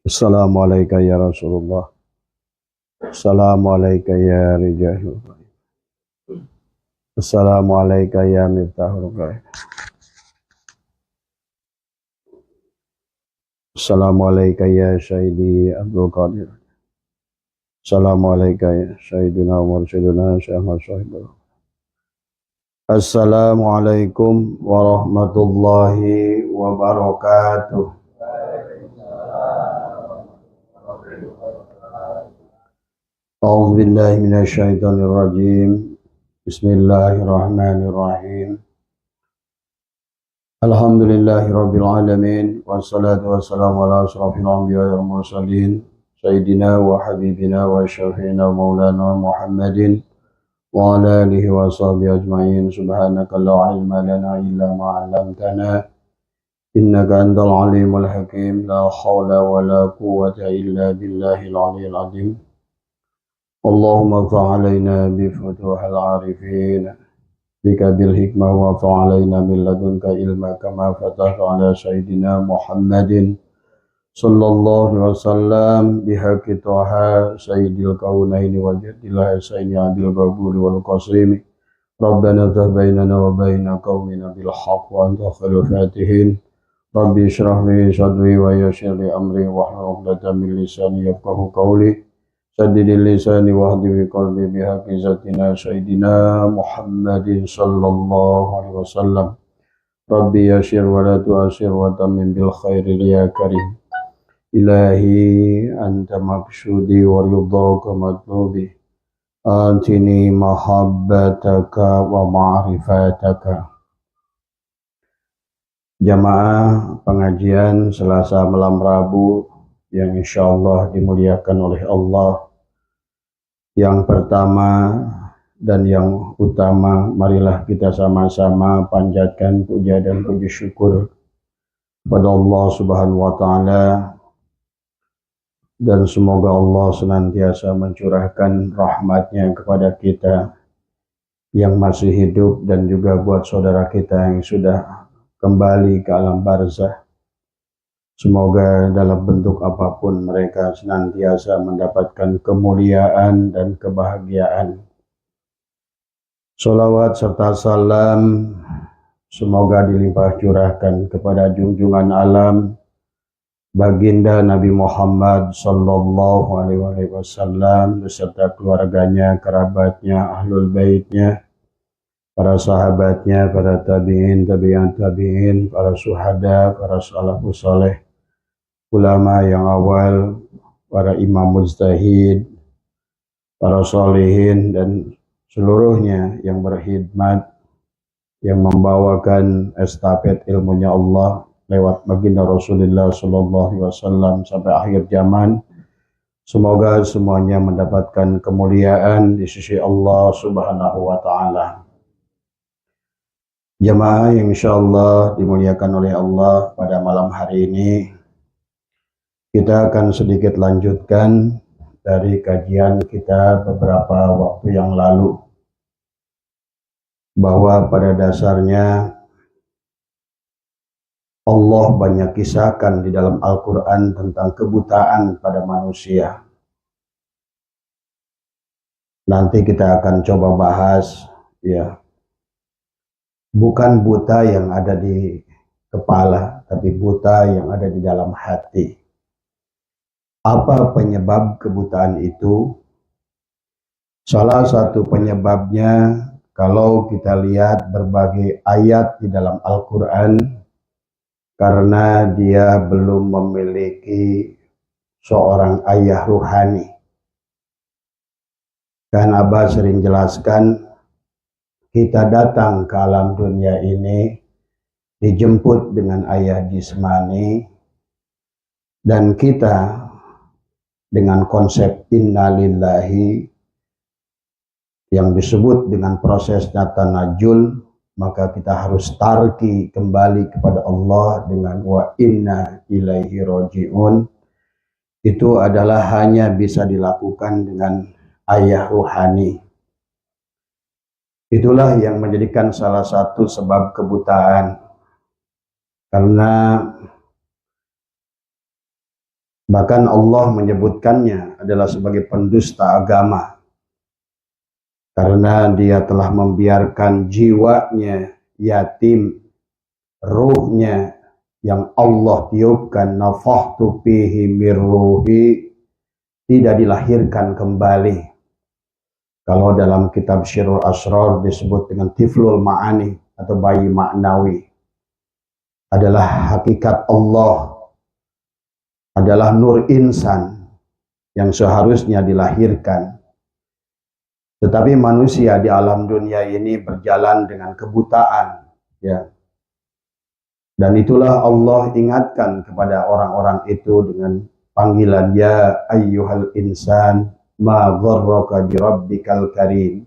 Assalamualaikum ya Rasulullah. Assalamualaikum ya Rijahul Ghaib. Assalamualaikum ya Miftahul Ghaib. Assalamualaikum ya Syahidi Abdul Qadir. Assalamualaikum ya Syahidina Mursyidina Syekh Masyahibul. Assalamualaikum warahmatullahi wabarakatuh. A'udzu billahi minasyaitonir rajim. Bismillahirrahmanirrahim. Alhamdulillahi rabbil alamin wassalatu wassalamu ala asrafil anbiya'i wal mursalin sayyidina wa habibina wa syafi'ina maulana Muhammadin wa ala alihi wa sahbihi ajma'in. Subhanaka la ilma lana illa ma 'allamtana innaka antal alimul hakim. La haula wa la quwwata illa billahil aliyyil azim. Allahumma fa'alaina bi futuhil arifin bika bil hikmah wa fa'alaina min ladunka ilma kama fatahta ala sayyidina Muhammadin sallallahu alaihi wasallam bihaqqi taha sayyidil kaunaini wa jaddilah sayyidi abil babuli wal qasimi rabbana tahbainana wa baina qaumina bil haqq wa anta khairul fatihin. Rabbi shrah li sadri wa yassir li amri wahlul 'uqdatam min lisani yafqahu qawli. Saddidil lisani wahdi bi qalbi bihaqqi zatina sayyidina Muhammadin sallallahu alaihi wasallam. Rabbi yassir wa la tu'assir wa tamim bil khairi ya karim. Ilahi anta maqsudi wa ridhaka matlubi. Antini mahabbataka wa ma'rifataka. Jamaah pengajian Selasa malam Rabu yang insyaallah dimuliakan oleh Allah. Yang pertama dan yang utama, marilah kita sama-sama panjatkan puja dan puji syukur kepada Allah Subhanahu wa taala, dan semoga Allah senantiasa mencurahkan rahmatnya kepada kita yang masih hidup dan juga buat saudara kita yang sudah kembali ke alam barzah. Semoga dalam bentuk apapun mereka senantiasa mendapatkan kemuliaan dan kebahagiaan. Salawat serta salam semoga dilimpah curahkan kepada junjungan alam baginda Nabi Muhammad sallallahu alaihi wasallam beserta keluarganya, kerabatnya, ahlul baitnya, para sahabatnya, para tabi'in, tabi'an tabi'in, para syuhada, para salafus saleh, ulama yang awal, para imam mujtahid, para sholihin, dan seluruhnya yang berkhidmat, yang membawakan estafet ilmunya Allah lewat baginda Rasulullah sallallahu alaihi wasallam sampai akhir zaman. Semoga semuanya mendapatkan kemuliaan di sisi Allah Subhanahu wa taala. Jamaah yang insyaallah dimuliakan oleh Allah, pada malam hari ini kita akan sedikit lanjutkan dari kajian kita beberapa waktu yang lalu, bahwa pada dasarnya Allah banyak kisahkan di dalam Al-Quran tentang kebutaan pada manusia. Nanti kita akan coba bahas, ya, bukan buta yang ada di kepala, tapi buta yang ada di dalam hati. Apa penyebab kebutaan itu? Salah satu penyebabnya, kalau kita lihat berbagai ayat di dalam Al-Quran, karena dia belum memiliki seorang ayah ruhani. Kan Abah sering jelaskan, kita datang ke alam dunia ini dijemput dengan ayah jismani, dan kita dengan konsep innalillahi yang disebut dengan prosesnya tanajul, maka kita harus tarki kembali kepada Allah dengan wa inna ilaihi roji'un. Itu adalah hanya bisa dilakukan dengan ayah ruhani. Itulah yang menjadikan salah satu sebab kebutaan. Karena Bahkan Allah menyebutkannya adalah sebagai pendusta agama. Karena dia telah membiarkan jiwanya yatim, ruhnya yang Allah tiupkan, nafakhtu fihi mir ruhi, tidak dilahirkan kembali. Kalau dalam kitab Syirul Asrar disebut dengan tiflul ma'ani atau bayi maknawi. Adalah hakikat Allah, adalah nur insan yang seharusnya dilahirkan. Tetapi manusia di alam dunia ini berjalan dengan kebutaan, ya. Dan itulah Allah ingatkan kepada orang-orang itu dengan panggilan ya ayyuhal insan ma gharraka bi rabbikal karim.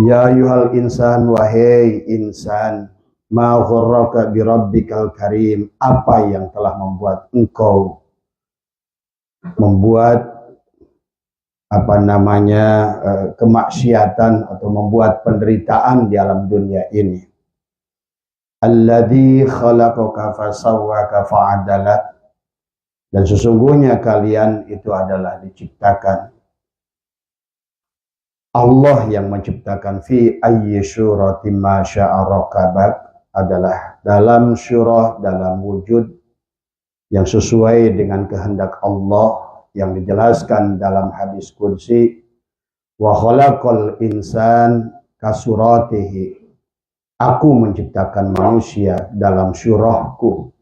Ya ayyuhal insan, wahai insan, ma gharraka bi rabbikal karim, apa yang telah membuat engkau membuat kemaksiatan atau membuat penderitaan di alam dunia ini. Alladzi khalaqaka fasawwaka fa'adalak, dan sesungguhnya kalian itu adalah diciptakan. Allah yang menciptakan fi ayyi syuratin ma syaa rakabak, adalah dalam syurah, dalam wujud yang sesuai dengan kehendak Allah yang dijelaskan dalam hadis qudsi, wa khalaqal insan kasuratihi, aku menciptakan manusia dalam syurahku.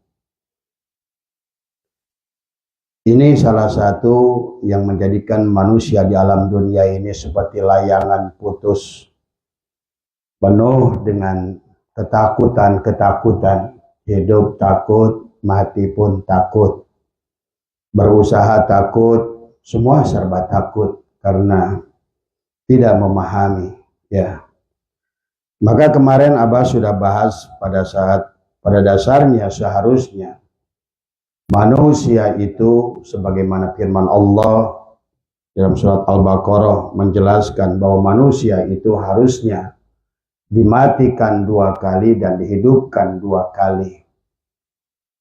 Ini salah satu yang menjadikan manusia di alam dunia ini seperti layangan putus, penuh dengan ketakutan-ketakutan. Hidup takut, mati pun takut, berusaha takut, semua serba takut karena tidak memahami, ya. Maka kemarin Abah sudah bahas pada dasarnya seharusnya manusia itu sebagaimana firman Allah dalam surat Al-Baqarah menjelaskan bahwa manusia itu harusnya dimatikan 2 kali dan dihidupkan 2 kali.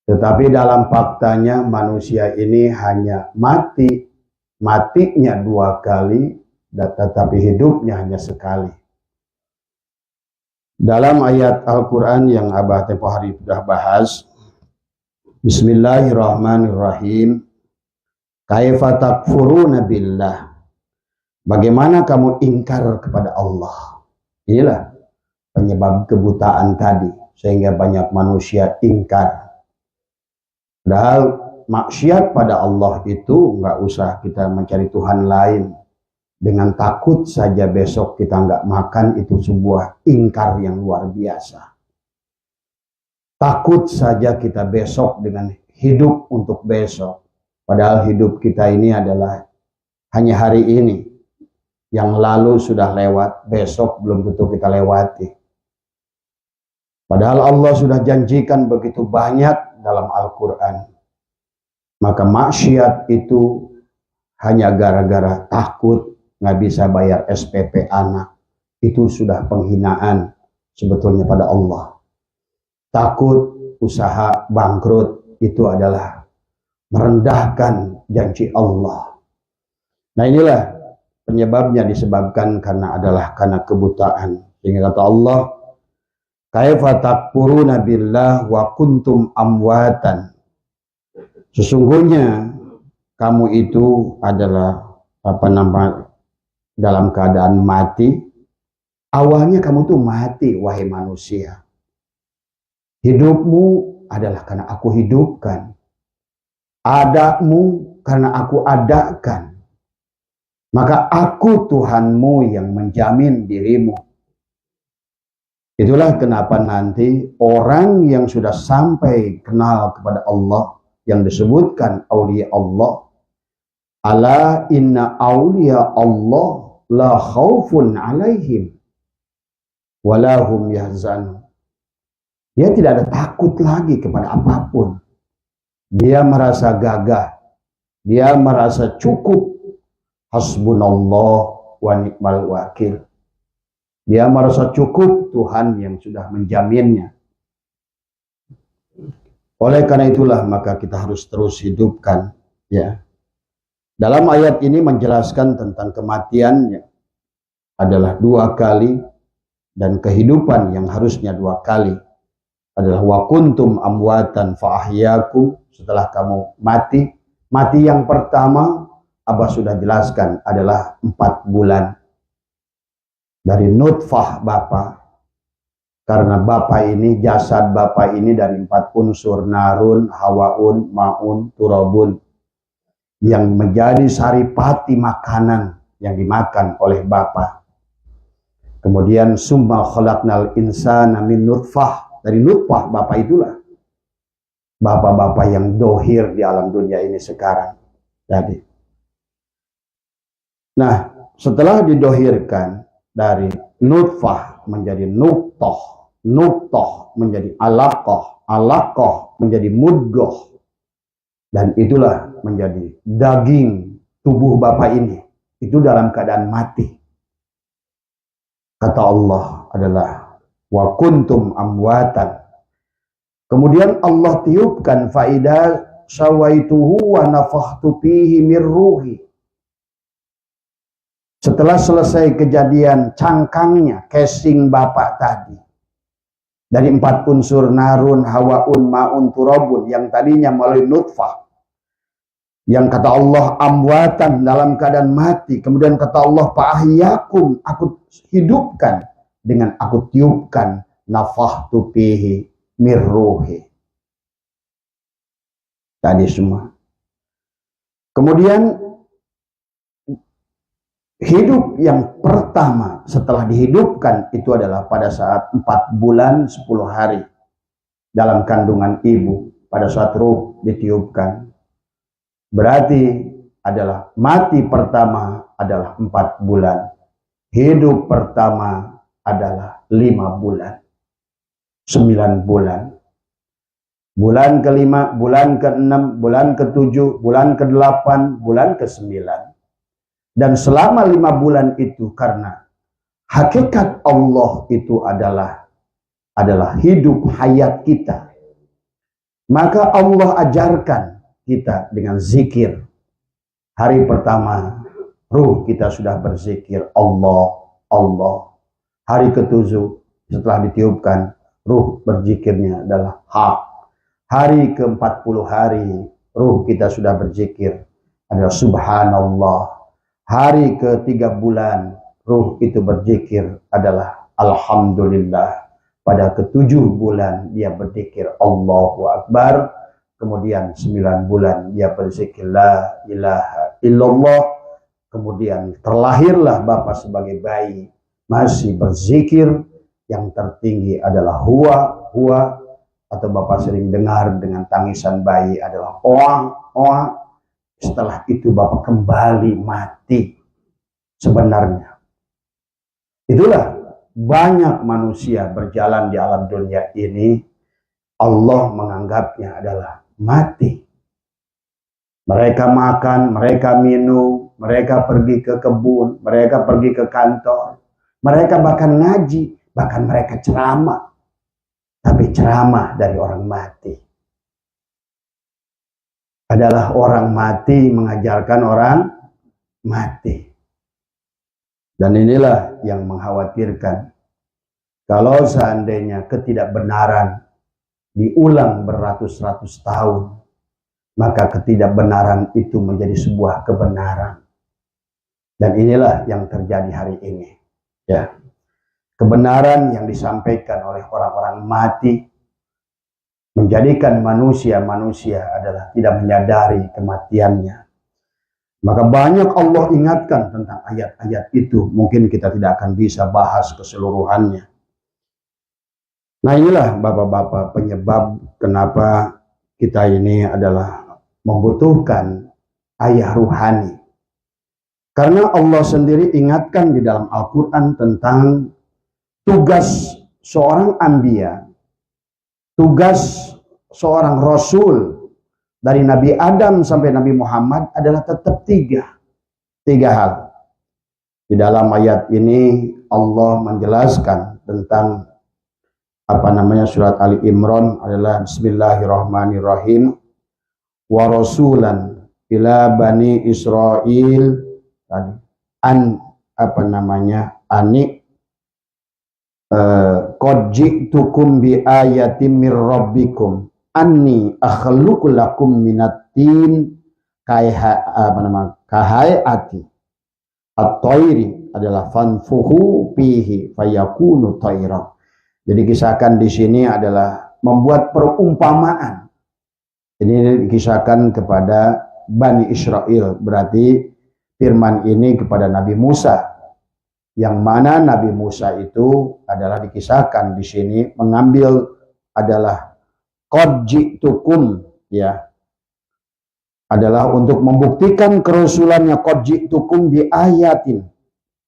Tetapi dalam faktanya manusia ini hanya matinya 2 kali, tetapi hidupnya hanya sekali. Dalam ayat Al-Quran yang Abah tempoh hari sudah bahas, Bismillahirrahmanirrahim, kaifa takfuruna billah, bagaimana kamu ingkar kepada Allah. Inilah penyebab kebutaan tadi, sehingga banyak manusia ingkar. Padahal maksiat pada Allah itu nggak usah kita mencari Tuhan lain. Dengan takut saja besok kita nggak makan, itu sebuah ingkar yang luar biasa. Takut saja kita besok dengan hidup untuk besok. Padahal hidup kita ini adalah hanya hari ini. Yang lalu sudah lewat, besok belum tentu kita lewati. Padahal Allah sudah janjikan begitu banyak dalam Al-Quran. Maka maksiat itu hanya gara-gara takut nggak bisa bayar SPP anak, itu sudah penghinaan sebetulnya pada Allah. Takut usaha bangkrut, itu adalah merendahkan janji Allah. Nah inilah penyebabnya, disebabkan karena kebutaan. Sehingga kata Allah, kaifa takfuruna billah wa kuntum amwatan, sesungguhnya kamu itu adalah dalam keadaan mati. Awalnya kamu tuh mati, wahai manusia. Hidupmu adalah karena aku hidupkan. Adamu karena aku adakan. Maka aku Tuhanmu yang menjamin dirimu. Itulah kenapa nanti orang yang sudah sampai kenal kepada Allah, yang disebutkan aulia Allah, ala inna aulia Allah la khaufun alaihim walahum yahzanun. Dia tidak ada takut lagi kepada apapun. Dia merasa gagah, dia merasa cukup. Hasbunallah wa ni'mal wakil. Dia merasa cukup, Tuhan yang sudah menjaminnya. Oleh karena itulah maka kita harus terus hidupkan, ya. Dalam ayat ini menjelaskan tentang kematiannya adalah 2 kali dan kehidupan yang harusnya 2 kali adalah wa kuntum amwatan fa ahyakum, setelah kamu mati. Mati yang pertama Abah sudah jelaskan adalah 4 bulan dari nutfah Bapak. Karena Bapak ini, jasad Bapak ini dari 4 unsur, narun, hawaun, maun, turabun, yang menjadi saripati makanan yang dimakan oleh Bapak. Kemudian summa khalaqnal insana min nutfah, dari nutfah Bapak itulah Bapak-bapak yang dohir di alam dunia ini sekarang. Jadi, nah setelah didohirkan dari nutfah menjadi nuqtah, nuqtah menjadi alaqah, alaqah menjadi mudghah, dan itulah menjadi daging tubuh Bapak ini. Itu dalam keadaan mati. Kata Allah adalah wa kuntum amwatan. Kemudian Allah tiupkan faida sawaituhu wa nafakhtu fihi mir ruhi. Setelah selesai kejadian cangkangnya, casing Bapak tadi, dari 4 unsur narun, hawaun, maun, turabun, yang tadinya melalui nutfah, yang kata Allah amwatan, dalam keadaan mati. Kemudian kata Allah fa'ahyakum, aku hidupkan dengan aku tiupkan nafakhtu fihi mir ruhi. Tadi semua. Kemudian hidup yang pertama setelah dihidupkan itu adalah pada saat 4 bulan 10 hari dalam kandungan ibu, pada saat ruh ditiupkan. Berarti adalah mati pertama adalah 4 bulan. Hidup pertama adalah 5 bulan. 9 bulan. Bulan ke-5, bulan ke-6, bulan ke-7, bulan ke-8, bulan ke-9. Dan selama 5 bulan itu, karena hakikat Allah itu adalah hidup hayat kita, maka Allah ajarkan kita dengan zikir. Hari pertama ruh kita sudah berzikir Allah, Allah. Hari ke-7 setelah ditiupkan, ruh berzikirnya adalah hak. Hari ke-40 hari ruh kita sudah berzikir adalah subhanallah. Hari ke-3 bulan ruh itu berzikir adalah alhamdulillah. Pada ke-7 bulan dia berzikir Allahu Akbar. Kemudian 9 bulan dia berzikir la ilaha illallah. Kemudian terlahirlah Bapak sebagai bayi, masih berzikir. Yang tertinggi adalah huwa, huwa, atau Bapak sering dengar dengan tangisan bayi adalah oang, oang. Setelah itu Bapak kembali mati. Sebenarnya itulah banyak manusia berjalan di alam dunia ini, Allah menganggapnya adalah mati. Mereka makan, mereka minum, mereka pergi ke kebun, mereka pergi ke kantor, mereka bahkan ngaji, bahkan mereka ceramah. Tapi ceramah dari orang mati. Adalah orang mati mengajarkan orang mati. Dan inilah yang mengkhawatirkan. Kalau seandainya ketidakbenaran diulang beratus-ratus tahun, maka ketidakbenaran itu menjadi sebuah kebenaran. Dan inilah yang terjadi hari ini. Ya. Kebenaran yang disampaikan oleh orang-orang mati menjadikan manusia-manusia adalah tidak menyadari kematiannya. Maka banyak Allah ingatkan tentang ayat-ayat itu. Mungkin kita tidak akan bisa bahas keseluruhannya. Nah inilah bapak-bapak penyebab kenapa kita ini adalah membutuhkan ayah ruhani. Karena Allah sendiri ingatkan di dalam Al-Quran tentang tugas seorang anbiya, tugas seorang rasul dari Nabi Adam sampai Nabi Muhammad adalah tetap tiga hal. Di dalam ayat ini Allah menjelaskan tentang surat Ali Imran adalah Bismillahirrahmanirrahim. Wa rasulan ila bani Israil ani qad ji'tukum bi ayatin mir rabbikum anni akhluqu lakum minat tin kahayati at-tayri adalah fanfuhu fihi fayakunu tayra. Jadi kisahkan di sini adalah membuat perumpamaan. Ini dikisahkan kepada Bani Israel, berarti firman ini kepada Nabi Musa, yang mana Nabi Musa itu adalah dikisahkan di sini mengambil adalah qad ji'tukum, ya, adalah untuk membuktikan kerasulannya. Qad ji'tukum bi ayatin,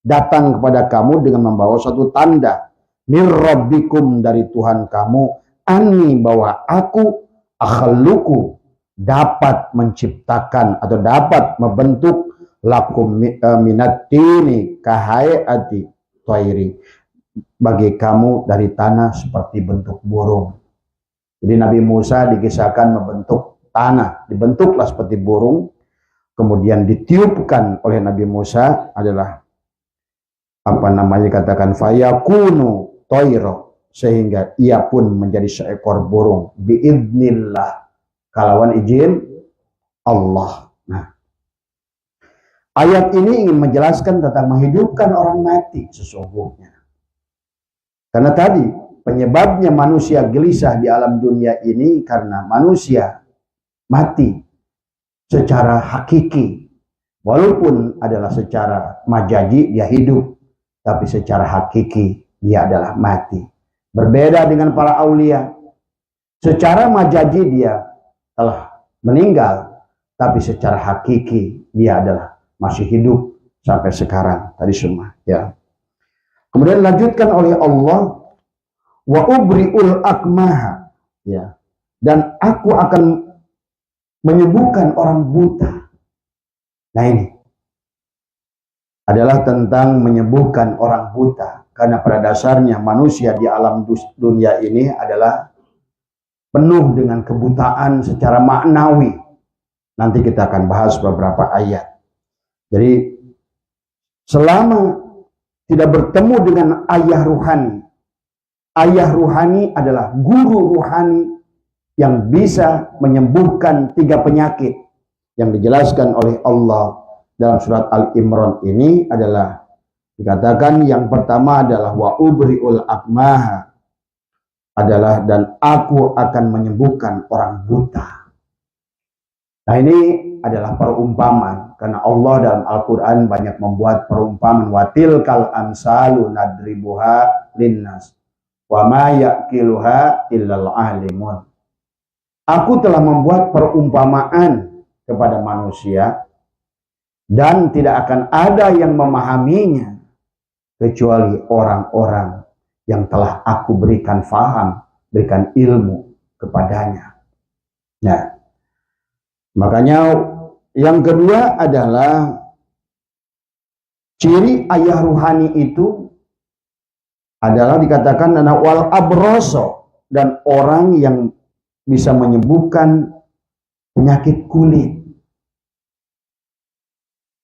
datang kepada kamu dengan membawa suatu tanda, mir rabbikum, dari Tuhan kamu, anni, bahwa aku, akhluqu, dapat menciptakan atau dapat membentuk, lakum minat tini kahayati tayri, bagi kamu dari tanah seperti bentuk burung. Jadi Nabi Musa dikisahkan membentuk tanah, dibentuklah seperti burung, kemudian ditiupkan oleh Nabi Musa adalah katakan fayakunu tayra, sehingga ia pun menjadi seekor burung, biidznillah, kalawan izin Allah. Nah, ayat ini ingin menjelaskan tentang menghidupkan orang mati sesungguhnya. Karena tadi penyebabnya manusia gelisah di alam dunia ini karena manusia mati secara hakiki. Walaupun adalah secara majazi dia hidup, tapi secara hakiki dia adalah mati. Berbeda dengan para aulia. Secara majazi dia telah meninggal, tapi secara hakiki dia adalah masih hidup sampai sekarang. Tadi semua, ya. Kemudian lanjutkan oleh Allah, wa ubri'ul akmaha, ya, dan aku akan menyembuhkan orang buta. Nah, ini adalah tentang menyembuhkan orang buta, karena pada dasarnya manusia di alam dunia ini adalah penuh dengan kebutaan secara maknawi. Nanti kita akan bahas beberapa ayat. Jadi selama tidak bertemu dengan ayah ruhani adalah guru ruhani yang bisa menyembuhkan 3 penyakit yang dijelaskan oleh Allah dalam surat Al-Imran ini adalah dikatakan yang pertama adalah wa ubri'ul akmaha, adalah dan aku akan menyembuhkan orang buta. Nah, ini adalah perumpamaan, karena Allah dalam Al-Quran banyak membuat perumpamaan. Watil kal amsalu nadribuha linnas wa ma yaqiluha illal alimun. Aku telah membuat perumpamaan kepada manusia dan tidak akan ada yang memahaminya kecuali orang-orang yang telah aku berikan faham, berikan ilmu kepadanya. Nah, makanya yang kedua adalah ciri ayah ruhani itu adalah dikatakan wal abroso, dan orang yang bisa menyembuhkan penyakit kulit.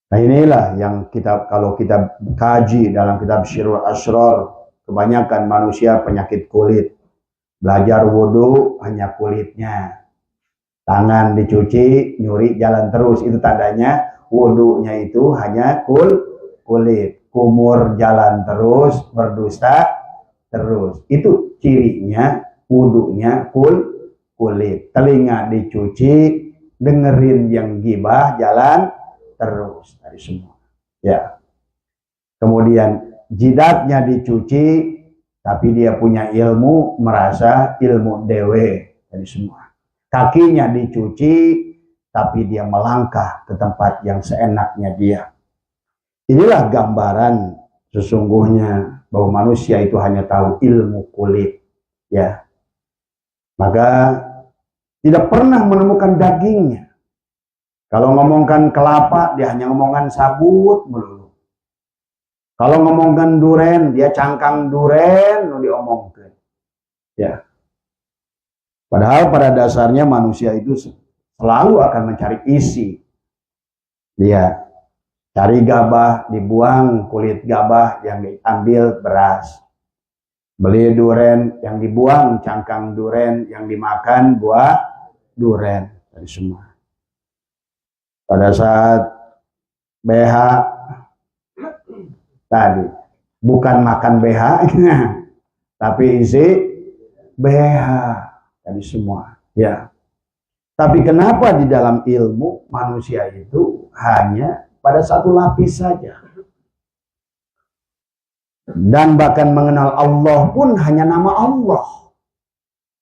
Nah, inilah yang kalau kita kaji dalam kitab Syirul Asrar, kebanyakan manusia penyakit kulit. Belajar wudhu hanya kulitnya. Tangan dicuci, nyuri jalan terus. Itu tandanya wudhunya itu hanya kulit. Kumur jalan terus, berdusta terus. Itu cirinya wudhunya kulit. Telinga dicuci, dengerin yang gibah, jalan terus. Dari semua. Ya. Kemudian jidatnya dicuci, tapi dia punya ilmu, merasa ilmu dewe. Dari semua. Kakinya dicuci, tapi dia melangkah ke tempat yang seenaknya dia. Inilah gambaran sesungguhnya bahwa manusia itu hanya tahu ilmu kulit, ya. Maka tidak pernah menemukan dagingnya. Kalau ngomongkan kelapa, dia hanya ngomongkan sabut melulu. Kalau ngomongkan duren, dia cangkang duren diomongkan. Ya. Padahal pada dasarnya manusia itu selalu akan mencari isi. Dia cari gabah, dibuang kulit gabah, yang diambil beras. Beli duren, yang dibuang cangkang duren, yang dimakan buah duren. Dari semua. Pada saat BH tadi, bukan makan BH, tapi isi BH. Tadi semua. Ya. Tapi kenapa di dalam ilmu manusia itu hanya pada satu lapis saja? Dan bahkan mengenal Allah pun hanya nama Allah.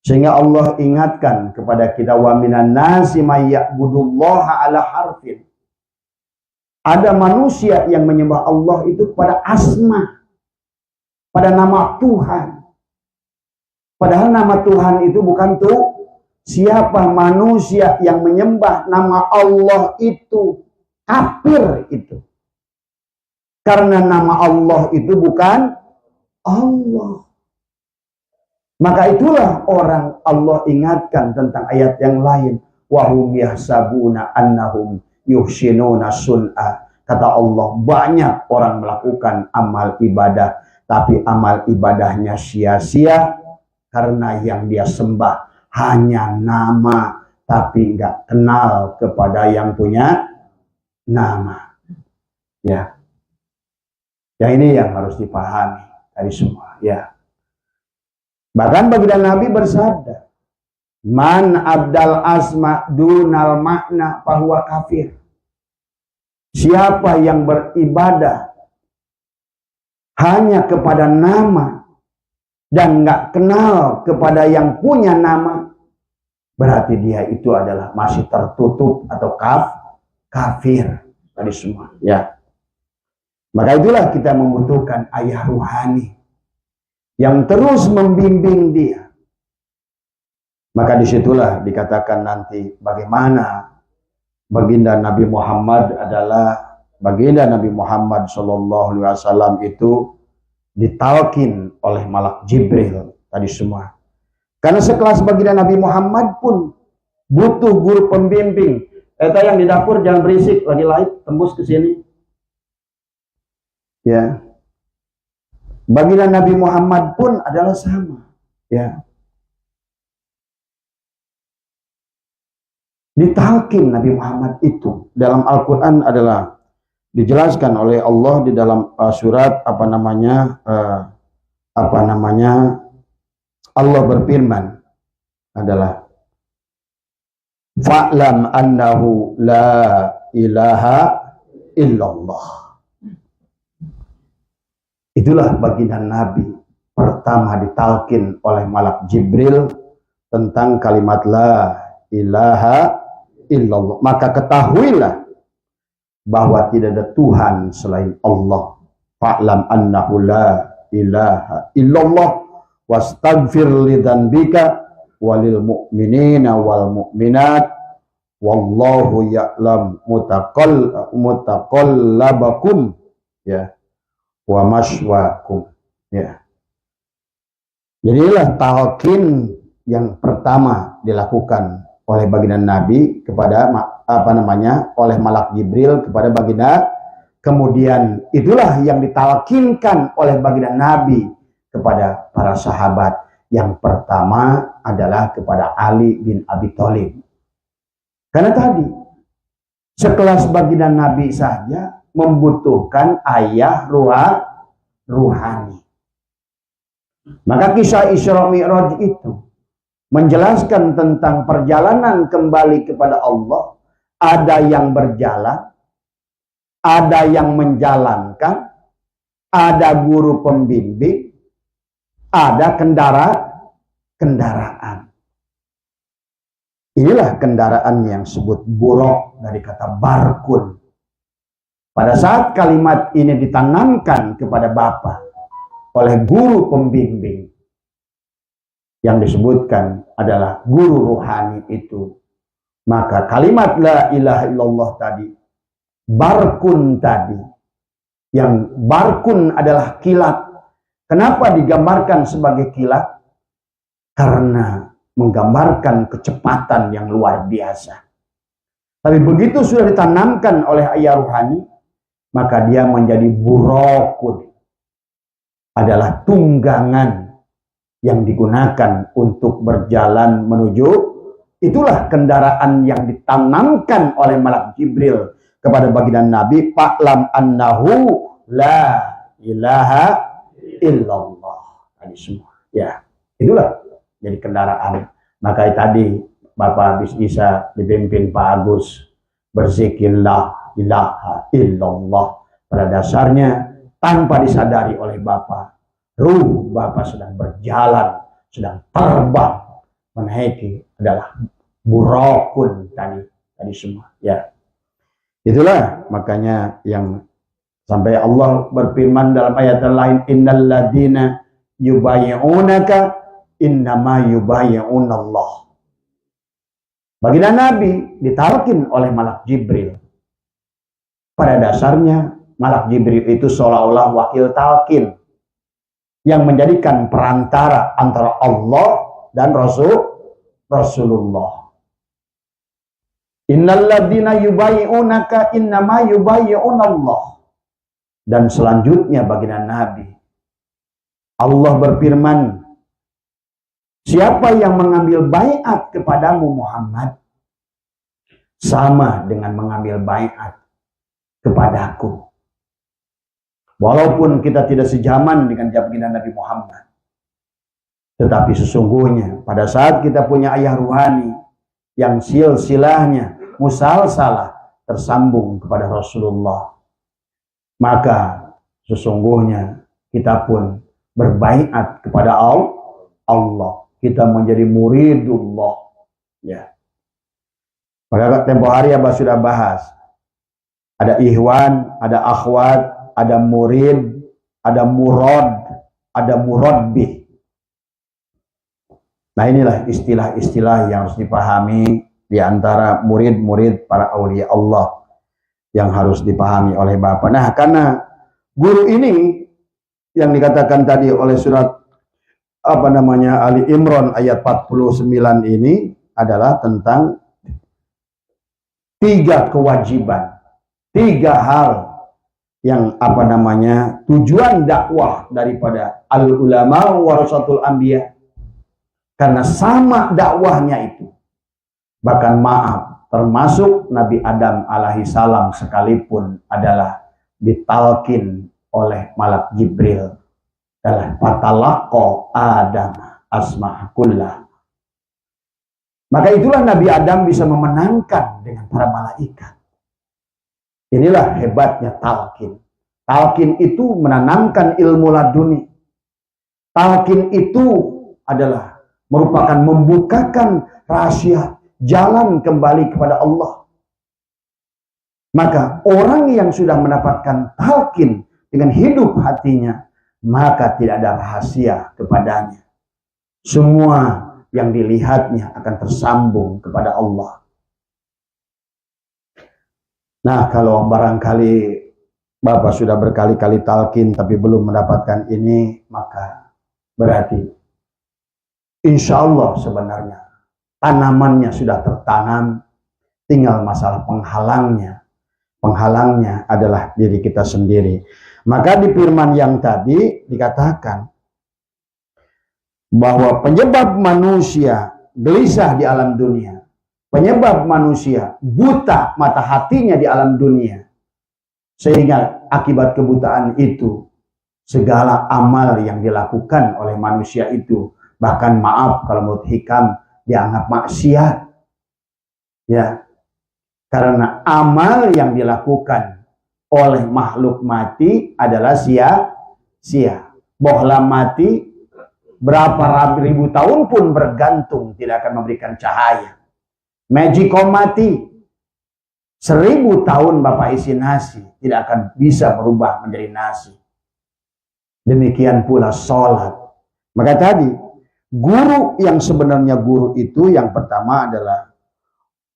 Sehingga Allah ingatkan kepada kita, wa minan nasi may ya'budullaha ala harfin. Ada manusia yang menyembah Allah itu pada asma, pada nama Tuhan. Padahal nama Tuhan itu bukan tuh. Siapa manusia yang menyembah nama Allah itu kafir itu. Karena nama Allah itu bukan Allah. Maka itulah orang Allah ingatkan tentang ayat yang lain. Wahum yahsabuna annahum yuhsinuna sun'a. Kata Allah, banyak orang melakukan amal ibadah, tapi amal ibadahnya sia-sia karena yang dia sembah hanya nama, tapi nggak kenal kepada yang punya nama. Ya. Ya, ini yang harus dipahami dari semua. Ya. Bahkan baginda Nabi bersabda, man abdal asma dunal makna fahuwa kafir. Siapa yang beribadah hanya kepada nama dan nggak kenal kepada yang punya nama, berarti dia itu adalah masih tertutup atau kafir tadi semua. Ya. Maka itulah kita membutuhkan ayah ruhani yang terus membimbing dia. Maka disitulah dikatakan nanti bagaimana baginda Nabi Muhammad adalah baginda Nabi Muhammad SAW itu ditalkin oleh malak Jibril tadi semua. Karena sekelas baginda Nabi Muhammad pun butuh guru pembimbing. Eta yang di dapur jangan berisik, lagi live tembus ke sini. Ya. Baginda Nabi Muhammad pun adalah sama. Ya. Ditalkin Nabi Muhammad itu dalam Al-Quran adalah dijelaskan oleh Allah di dalam surat Allah berfirman adalah fa'lam annahu la ilaha illallah. Itulah baginda Nabi pertama ditalkin oleh malak Jibril tentang kalimat la ilaha illallah. Maka ketahuilah bahwa tidak ada Tuhan selain Allah. Fa'lam annahu la ilaha illallah wastaghfir lidzanbika walil mu'minina wal mu'minat wallahu ya'lam mutaqallabakum ya wa maswakum ya. Jadilah talqin yang pertama dilakukan oleh baginda Nabi kepada oleh malak Jibril kepada baginda, kemudian itulah yang ditalkinkan oleh baginda Nabi kepada para sahabat. Yang pertama adalah kepada Ali bin Abi Thalib. Karena tadi sekelas baginda Nabi saja membutuhkan ayah ruhani. Maka kisah Isra Mi'raj itu menjelaskan tentang perjalanan kembali kepada Allah. Ada yang berjalan, ada yang menjalankan, ada guru pembimbing, ada kendaraan. Inilah kendaraan yang disebut buraq dari kata barkun. Pada saat kalimat ini ditanamkan kepada Bapak oleh guru pembimbing, yang disebutkan adalah guru rohani itu, maka kalimat la ilaha illallah tadi, barkun tadi, yang barkun adalah kilat. Kenapa digambarkan sebagai kilat? karena menggambarkan kecepatan yang luar biasa. Tapi begitu sudah ditanamkan oleh ayah ruhani, maka dia menjadi buraqun, adalah tunggangan yang digunakan untuk berjalan menuju, itulah kendaraan yang ditanamkan oleh malak Jibril kepada baginda Nabi, fa'lam annahu la ilaha illallah. Tadi semua. Ya, itulah jadi kendaraan. Maka tadi Bapak habis Isa dipimpin Pak Agus berzikir la ilaha illallah. Pada dasarnya tanpa disadari oleh Bapak, ruh Bapak sedang berjalan, sedang terbang menaiki adalah buraqun tadi semua. Ya, itulah makanya yang sampai Allah berfirman dalam ayat lain, innal ladzina yubayyi'unaka innama yubayyi'unallah. Baginda Nabi ditalkin oleh malak Jibril. Pada dasarnya malak Jibril itu seolah-olah wakil talkin yang menjadikan perantara antara Allah dan Rasulullah. Innal ladzina yubayyi'unaka innama yubayyi'unallah. Dan selanjutnya baginda Nabi, Allah berfirman, siapa yang mengambil baiat kepadamu Muhammad, sama dengan mengambil baiat kepadaku. Walaupun kita tidak sejaman dengan baginda Nabi Muhammad, tetapi sesungguhnya pada saat kita punya ayah ruhani yang silsilahnya musalsalah tersambung kepada Rasulullah, maka sesungguhnya kita pun berbaiat kepada Allah. Kita menjadi muridullah. Ya. Maka tempo hari Abah sudah bahas. Ada ikhwan, ada akhwat, ada murid, ada murad, ada murabbih. Nah, inilah istilah-istilah yang harus dipahami di antara murid-murid para aulia Allah yang harus dipahami oleh Bapak. Nah, karena guru ini yang dikatakan tadi oleh surat Ali Imran ayat 49 ini adalah tentang 3 kewajiban, 3 hal yang tujuan dakwah daripada al-ulama warasatul anbiya. Karena sama dakwahnya itu. Bahkan maaf, termasuk Nabi Adam alaihi salam sekalipun adalah ditalkin oleh malak Jibril. Adalah fatalaqqa Adam asma' kullah. Maka itulah Nabi Adam bisa memenangkan dengan para malaikat. Inilah hebatnya talqin. Talqin itu menanamkan ilmu laduni. Talqin itu adalah merupakan membukakan rahasia jalan kembali kepada Allah. Maka orang yang sudah mendapatkan talqin dengan hidup hatinya, maka tidak ada rahasia kepadanya. Semua yang dilihatnya akan tersambung kepada Allah. Nah, kalau barangkali Bapak sudah berkali-kali talqin tapi belum mendapatkan ini, maka berarti insya Allah sebenarnya tanamannya sudah tertanam, tinggal masalah penghalangnya. Penghalangnya adalah diri kita sendiri. Maka di firman yang tadi dikatakan bahwa penyebab manusia gelisah di alam dunia, penyebab manusia buta mata hatinya di alam dunia, sehingga akibat kebutaan itu segala amal yang dilakukan oleh manusia itu, bahkan maaf kalau menurut hikam, dianggap maksiat. Ya, karena amal yang dilakukan oleh makhluk mati adalah sia-sia. Bohlam mati berapa ribu tahun pun bergantung, tidak akan memberikan cahaya. Magicom mati 1000 tahun Bapak isi nasi, tidak akan bisa berubah menjadi nasi. Demikian pula sholat. Maka tadi guru yang sebenarnya guru itu yang pertama adalah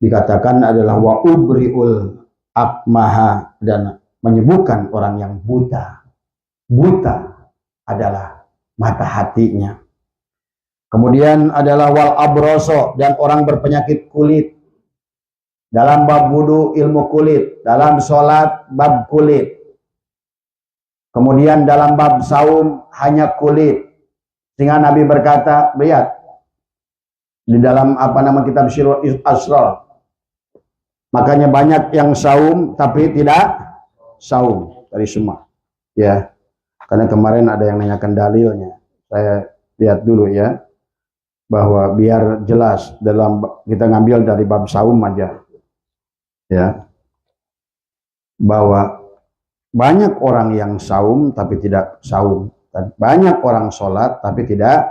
dikatakan adalah wa ubriul akmaha, dan menyembuhkan orang yang buta. Buta adalah mata hatinya. Kemudian adalah wal abroso, dan orang berpenyakit kulit. Dalam bab wudu ilmu kulit, dalam sholat bab kulit. Kemudian dalam bab saum hanya kulit. Sehingga Nabi berkata, lihat di dalam kitab Syirul Asrar, makanya banyak yang saum tapi tidak saum dari semua. Ya, karena kemarin ada yang nanyakan dalilnya. Saya lihat dulu ya, bahwa biar jelas dalam kita ngambil dari bab saum aja. Ya, bahwa banyak orang yang saum tapi tidak saum, dan banyak orang sholat tapi tidak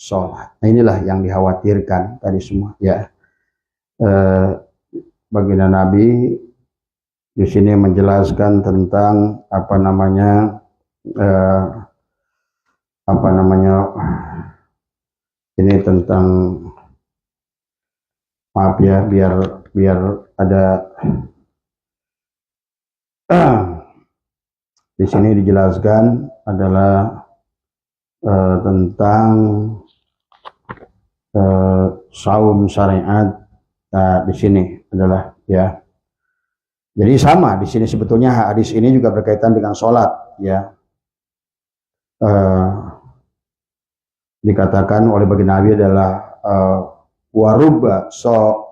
sholat. Nah, inilah yang dikhawatirkan tadi semua ya. Baginda Nabi di sini menjelaskan tentang ini tentang, maaf ya, biar ada di sini dijelaskan adalah tentang saum syariat. Nah, di sini adalah ya. Jadi sama di sini sebetulnya hadis ini juga berkaitan dengan sholat ya. Dikatakan oleh baginda Nabi adalah waruba so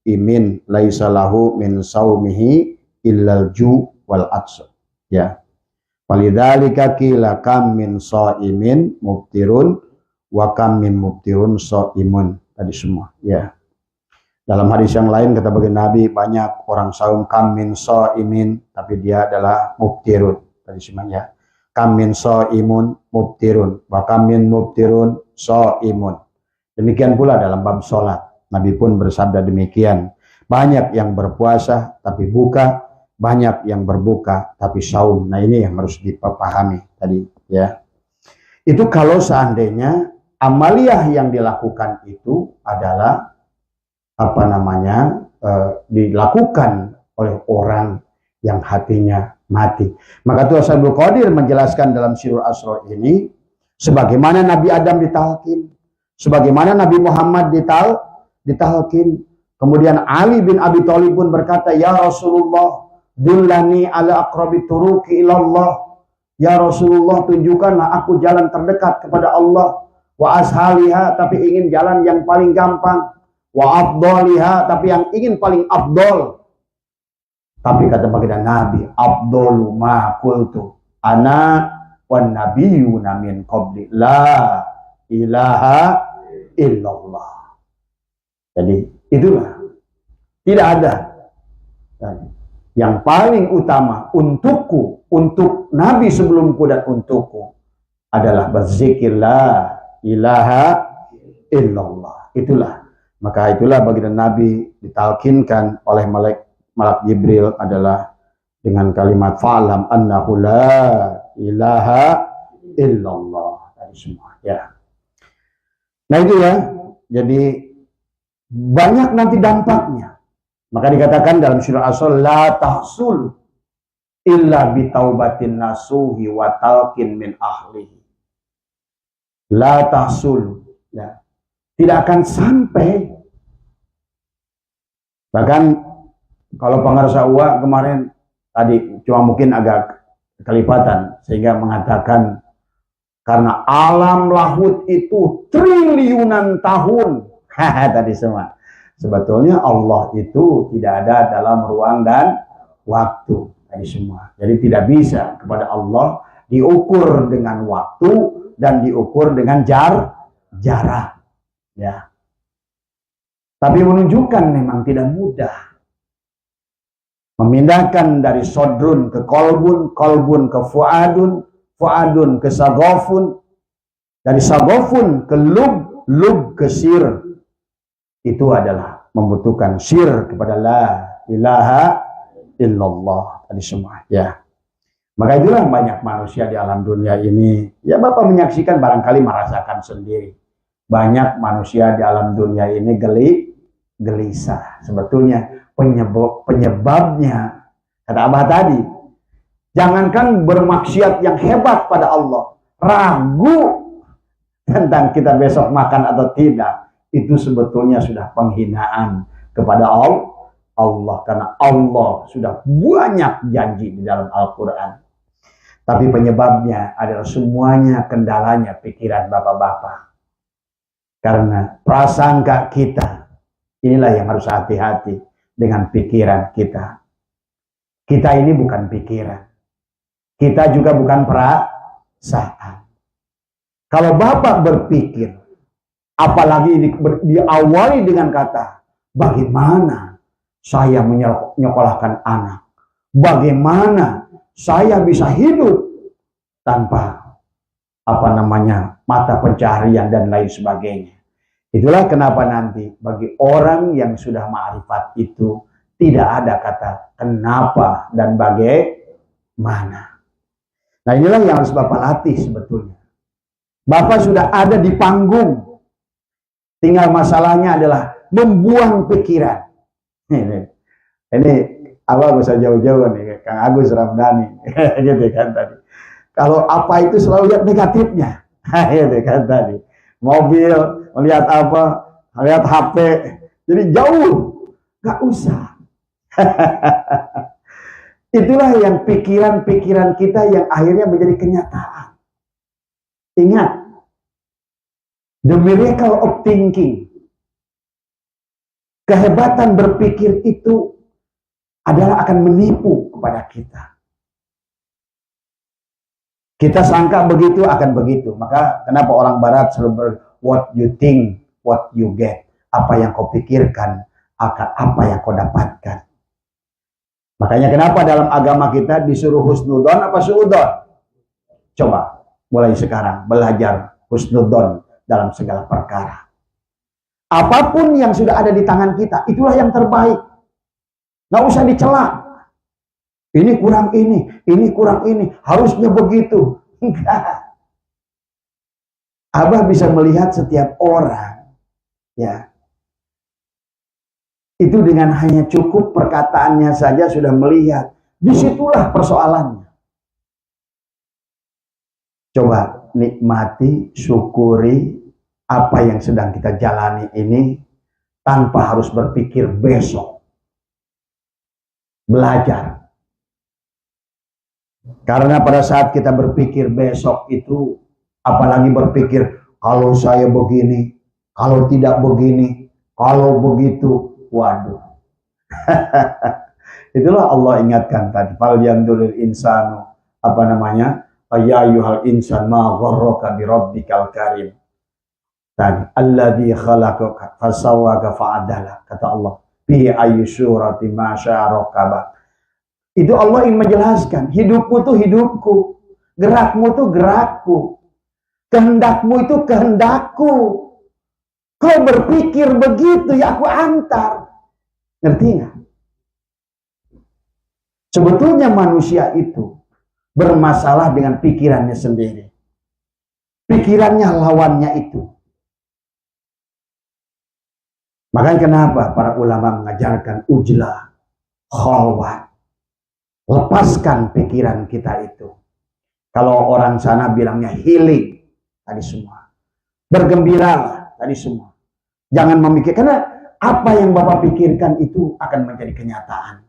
imin laisa lahu min saumihi illal ju wal atsu ya. Walidzalika qila kam min shaimin muftirun wa kam min muftirun shaimun, tadi semua ya. Dalam hadis yang lain kata baginda Nabi, banyak orang saum kam min shaimin tapi dia adalah muftirun, tadi semua ya. Kam min shaimun muftirun wa kam min muftirun shaimun. Demikian pula dalam bab salat, Nabi pun bersabda demikian. Banyak yang berpuasa tapi buka, banyak yang berbuka tapi saum. Nah, ini yang harus dipahami tadi ya. Itu kalau seandainya amaliyah yang dilakukan itu adalah dilakukan oleh orang yang hatinya mati. Maka Tuhan Abdul Qadir menjelaskan dalam Syirul Asrar ini, sebagaimana Nabi Adam ditalkin, sebagaimana Nabi Muhammad ditalkin. Kemudian Ali bin Abi Thalib pun berkata, ya Rasulullah, dullani ala aqrabi turuqi ilallah. Ya Rasulullah, tunjukkanlah aku jalan terdekat kepada Allah. Wa ashaliha, tapi ingin jalan yang paling gampang. Wa afdaliha, tapi yang ingin paling afdol. Tapi kata baginda Nabi, afdalu ma qultu ana wan nabiyyuna min qabli la ilaha illallah. Jadi itulah, tidak ada yang paling utama untukku, untuk Nabi sebelumku dan untukku adalah berzikir la ilaha illallah. Itulah, maka itulah baginda Nabi ditalkinkan oleh malak Jibril adalah dengan kalimat fa'lam annahu la ilaha illallah, tadi semua ya. Nah itu ya, jadi banyak nanti dampaknya. Maka dikatakan dalam Syirul Asrar, la tahsul illa bitaubatin nasuhi wa talqin min ahlihi. La tahsul, ya, tidak akan sampai. Bahkan kalau pengarsa uwa kemarin tadi cuma mungkin agak kelipatan, sehingga mengatakan karena alam lahut itu triliunan tahun. Tadi semua. Sebetulnya Allah itu tidak ada dalam ruang dan waktu. Tadi semua. Jadi tidak bisa kepada Allah diukur dengan waktu dan diukur dengan jarak. Ya. Tapi menunjukkan memang tidak mudah. Memindahkan dari sodrun ke kolbun, kolbun ke fuadun, fuadun ke sagofun, dari sagofun ke lub, lub ke sir. Itu adalah membutuhkan sir kepada la ilaha illallah, tadi semua ya. Maka itulah banyak manusia di alam dunia ini, ya Bapak menyaksikan barangkali merasakan sendiri. Banyak manusia di alam dunia ini gelisah. Sebetulnya penyebabnya kata Abah tadi, jangankan bermaksiat yang hebat pada Allah, ragu tentang kita besok makan atau tidak, itu sebetulnya sudah penghinaan kepada Allah, karena Allah sudah banyak janji di dalam Al-Quran. Tapi penyebabnya adalah semuanya kendalanya pikiran bapak-bapak. Karena prasangka kita, inilah yang harus hati-hati dengan pikiran kita. Kita ini bukan pikiran. Kita juga bukan perasaan. Kalau bapak berpikir, apalagi diawali dengan kata, bagaimana saya menyekolahkan anak? Bagaimana saya bisa hidup tanpa mata pencaharian dan lain sebagainya. Itulah kenapa nanti bagi orang yang sudah ma'rifat itu tidak ada kata kenapa dan bagaimana. Nah, inilah yang harus Bapak latih sebetulnya. Bapak sudah ada di panggung. Tinggal masalahnya adalah membuang pikiran. Ini Abah bisa jauh-jauh nih, Kang Agus Ramdhani, gitu kan tadi. Kalau apa itu selalu lihat negatifnya, gitu kan tadi. Mobil, melihat apa, melihat HP, jadi jauh, nggak usah. Itulah yang pikiran-pikiran kita yang akhirnya menjadi kenyataan. Ingat, the miracle of thinking. Kehebatan berpikir itu adalah akan menipu kepada kita. Kita sangka begitu akan begitu. Maka kenapa orang barat selalu what you think, what you get. Apa yang kau pikirkan akan apa yang kau dapatkan. Makanya kenapa dalam agama kita disuruh husnudon apa suudon? Coba mulai sekarang belajar husnudon dalam segala perkara. Apapun yang sudah ada di tangan kita, itulah yang terbaik. Nggak usah dicela. Ini kurang ini, harusnya begitu. Enggak. Abah bisa melihat setiap orang, ya, itu dengan hanya cukup perkataannya saja sudah melihat. Disitulah persoalannya. Coba nikmati, syukuri apa yang sedang kita jalani ini tanpa harus berpikir besok. Belajar. Karena pada saat kita berpikir besok itu, apalagi berpikir kalau saya begini, kalau tidak begini, kalau begitu, waduh. Itulah Allah ingatkan tadi. Fal yanzuril insanu, ya ayyuhal insan ma gharraka bi rabbikal karim. Tadi, alladzi khalaqaka fasawwaka fa'adala, kata Allah. Fi ayyi surati ma sya'araka. Itu Allah ingin menjelaskan, hidupmu itu hidupku, gerakmu itu gerakku, kehendakmu itu kehendakku. Kau berpikir begitu, ya aku antar. Ngerti nggak? Sebetulnya manusia itu bermasalah dengan pikirannya sendiri. Pikirannya lawannya itu. Makanya kenapa para ulama mengajarkan ujlah, khalwat. Lepaskan pikiran kita itu. Kalau orang sana bilangnya healing, tadi semua. Bergembiralah, tadi semua. Jangan memikirkan, karena apa yang Bapak pikirkan itu akan menjadi kenyataan.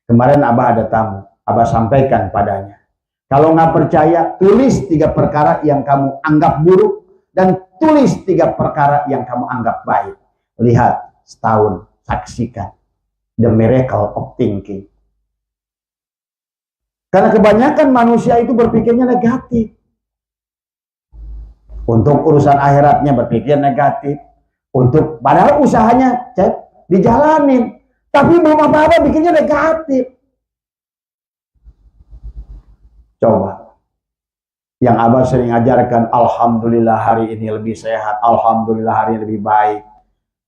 Kemarin Abah ada tamu, Abah sampaikan padanya. Kalau nggak percaya, tulis 3 perkara yang kamu anggap buruk, dan tulis 3 perkara yang kamu anggap baik. Lihat, setahun, saksikan. The miracle of thinking. Karena kebanyakan manusia itu berpikirnya negatif. Untuk urusan akhiratnya berpikir negatif. Untuk padahal usahanya dijalanin. Tapi belum apa-apa bikinnya negatif. Coba. Yang Abah sering ajarkan, alhamdulillah hari ini lebih sehat. Alhamdulillah hari ini lebih baik.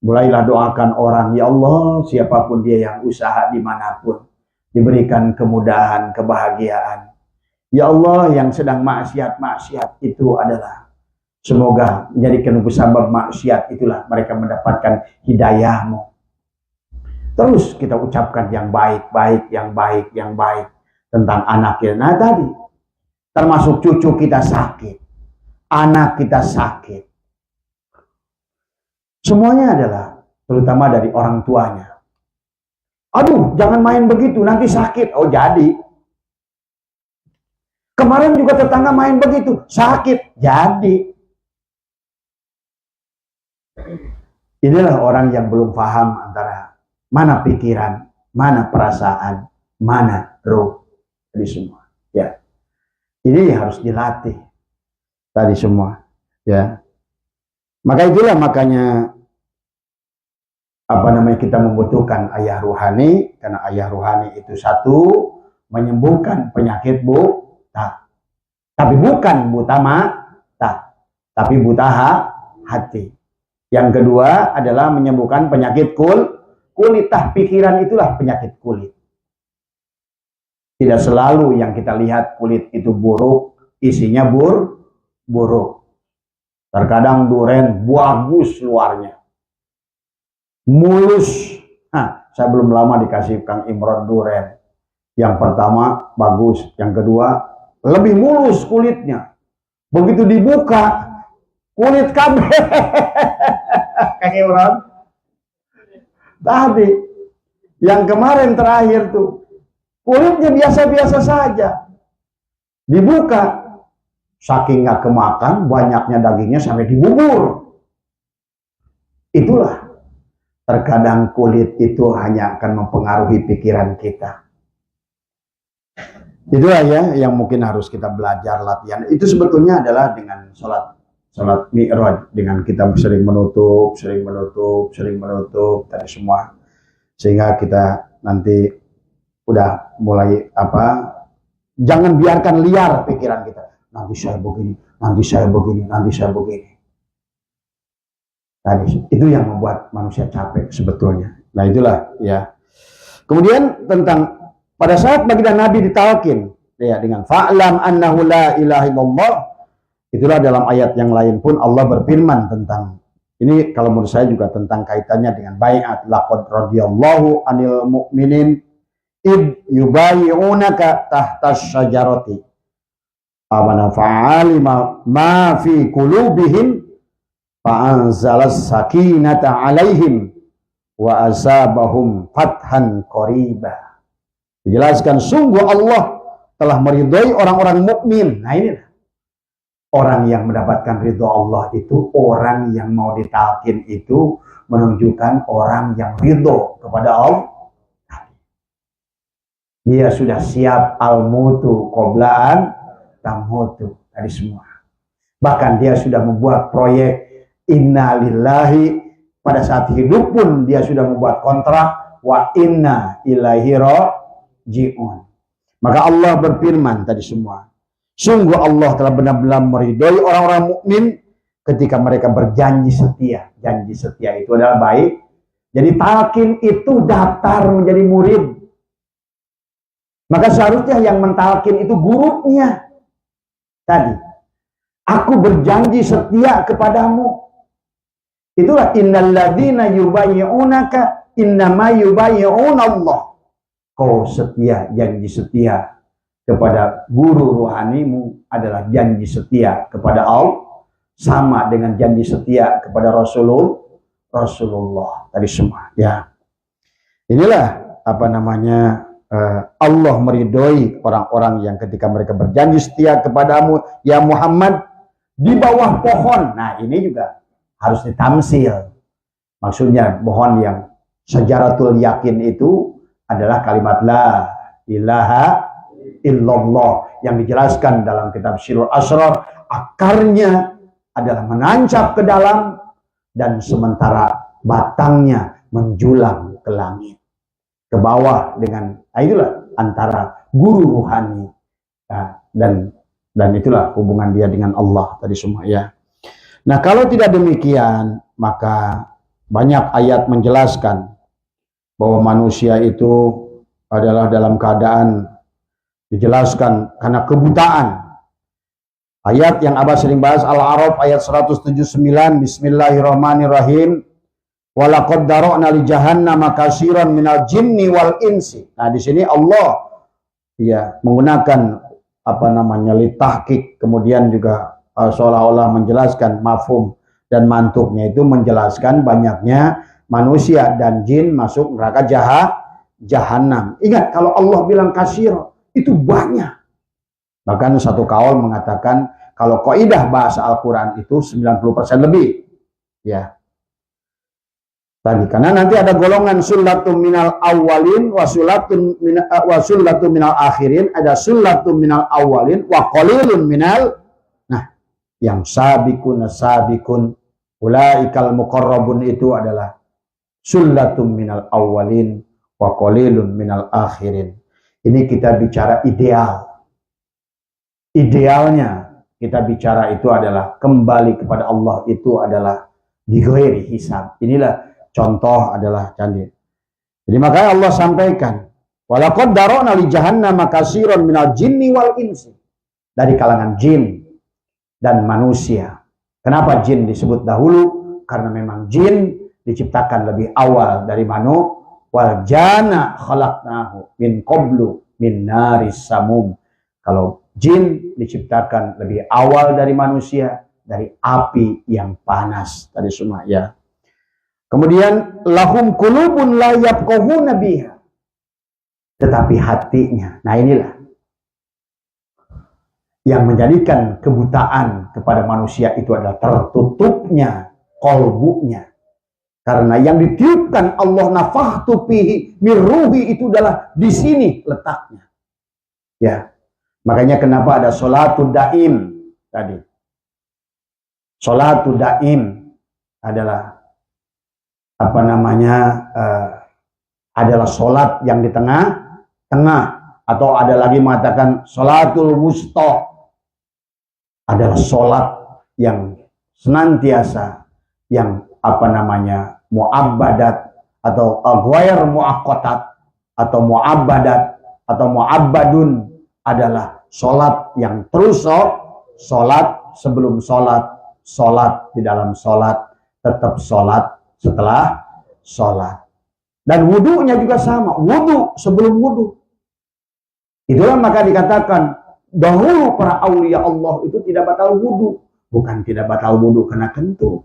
Mulailah doakan orang, ya Allah, siapapun dia yang usaha dimanapun, diberikan kemudahan, kebahagiaan. Ya Allah, yang sedang maksiat itu adalah semoga menjadikan sebab maksiat itulah mereka mendapatkan hidayahmu. Terus kita ucapkan yang baik tentang anak kita. Nah tadi, termasuk cucu kita sakit, anak kita sakit. Semuanya adalah terutama dari orang tuanya. Aduh, jangan main begitu, nanti sakit. Oh, jadi. Kemarin juga tetangga main begitu, sakit. Jadi. Inilah orang yang belum paham antara mana pikiran, mana perasaan, mana roh. Tadi semua. Ya. Ini harus dilatih. Tadi semua. Ya. Makanya kita membutuhkan ayah ruhani, karena ayah ruhani itu satu menyembuhkan penyakit buta, tapi bukan buta mata, tapi buta hati. Yang kedua adalah menyembuhkan penyakit kulit. Pikiran itulah penyakit kulit. Tidak selalu yang kita lihat kulit itu buruk, isinya buruk. Terkadang duren bagus luarnya, mulus. Saya belum lama dikasih Kang Imron duren. Yang pertama bagus, yang kedua lebih mulus kulitnya. Begitu dibuka, kulit kabeh. Kang Imron. Tadi, yang kemarin terakhir tuh, kulitnya biasa-biasa saja. Dibuka, saking nggak kemakan, banyaknya dagingnya sampai dibubur. Itulah. Terkadang kulit itu hanya akan mempengaruhi pikiran kita. Itulah ya yang mungkin harus kita belajar latihan. Itu sebetulnya adalah dengan sholat mi'raj, dengan kita sering menutup tadi semua, sehingga kita nanti udah mulai jangan biarkan liar pikiran kita. Nanti saya begini. Tadi itu yang membuat manusia capek sebetulnya. Nah itulah ya. Kemudian tentang pada saat baginda Nabi ditalkin ya dengan fa'lam annahu la ilaha illallah, itulah dalam ayat yang lain pun Allah berfirman tentang ini, kalau menurut saya juga tentang kaitannya dengan baiat. Laqad radhiyallahu anil mu'minin id yubayyi'unaka tahtas syajarati amana fa'alima ma fi qulubihim fa'anzalas sakinata 'alaihim wa asabahum fathan qariba. Dijelaskan sungguh Allah telah meridhai orang-orang mukmin. Nah ini orang yang mendapatkan ridho Allah itu, orang yang mau ditalkin itu menunjukkan orang yang ridho kepada Allah. Dia sudah siap al-mutu qoblaan tamutu tadi semua. Bahkan dia sudah membuat proyek innalillahi, pada saat hidup pun dia sudah membuat kontrak wa inna ilaihi raji'un. Maka Allah berfirman tadi semua, sungguh Allah telah benar-benar meridhoi orang-orang mukmin ketika mereka berjanji setia. Janji setia itu adalah baik. Jadi talqin itu daftar menjadi murid. Maka seharusnya yang mentalkin itu gurunya. Tadi, aku berjanji setia kepadamu. Itulah innalladzina yubayyi'unaka innama yubayyi'una Allah. Kau setia, janji setia kepada guru rohanimu adalah janji setia kepada Allah, sama dengan janji setia kepada Rasulullah tadi semua ya. Inilah Allah meridhoi orang-orang yang ketika mereka berjanji setia kepadamu ya Muhammad di bawah pohon. Nah ini juga harus ditamsil. Maksudnya pohon yang syajaratul yakin itu adalah kalimat la ilaha illallah yang dijelaskan dalam kitab Syirul Asrar. Akarnya adalah menancap ke dalam dan sementara batangnya menjulang ke langit, ke bawah dengan itulah antara guru ruhani dan itulah hubungan dia dengan Allah tadi semua ya. Nah kalau tidak demikian maka banyak ayat menjelaskan bahwa manusia itu adalah dalam keadaan dijelaskan karena kebutaan. Ayat yang Abah sering bahas Al-A'raf ayat 179, Bismillahirrahmanirrahim. Walaqad dara'na li jahannama katsiran minal jinni wal insi. Nah, di sini Allah ya menggunakan litahqiq, kemudian juga seolah-olah menjelaskan mafhum dan mantuknya itu menjelaskan banyaknya manusia dan jin masuk neraka jahanam. Ingat, kalau Allah bilang kasir, itu banyak. Bahkan satu kaul mengatakan kalau kaidah bahasa Al-Quran itu 90% lebih. Ya. Tadi karena nanti ada golongan sullatun minal awwalin wa sullatun minal akhirin, ada sullatun minal awwalin wa qalilun minal. Nah, yang sabiqun ulaikal muqarrabun itu adalah sullatun minal awwalin wa qalilun minal akhirin. Ini kita bicara ideal. Idealnya kita bicara itu adalah kembali kepada Allah, itu adalah dighairi hisab. Inilah contoh adalah candi. Jadi makanya Allah sampaikan, walaqad darana li jahannam katsiran minal jinni wal insi. Dari kalangan jin dan manusia. Kenapa jin disebut dahulu? Karena memang jin diciptakan lebih awal dari manusia. Wal jana khalaqnahu min qablu min naris samum. Kalau jin diciptakan lebih awal dari manusia, dari api yang panas. Tadi semua ya. Kemudian lahum qulubun la yafqahuna biha. Tetapi hatinya. Nah inilah yang menjadikan kebutaan kepada manusia itu adalah tertutupnya qalbunya. Karena yang ditiupkan Allah nafahtu fihi min ruhi itu adalah di sini letaknya. Ya. Makanya kenapa ada sholatul daim tadi. Sholatul daim adalah apa namanya? Adalah sholat yang di tengah-tengah, atau ada lagi mengatakan sholatul wusta, adalah sholat yang senantiasa, yang apa namanya, mu'abbadat atau ghair mu'aqqatat atau mu'abbadat atau mu'abbadun, adalah sholat yang terus sholat sebelum sholat, sholat di dalam sholat, tetap sholat setelah sholat. Dan wudunya juga sama, wudu sebelum wudu. Itulah maka dikatakan dahulu para aulia Allah itu tidak batal wudu. Bukan tidak batal wudu karena kentut.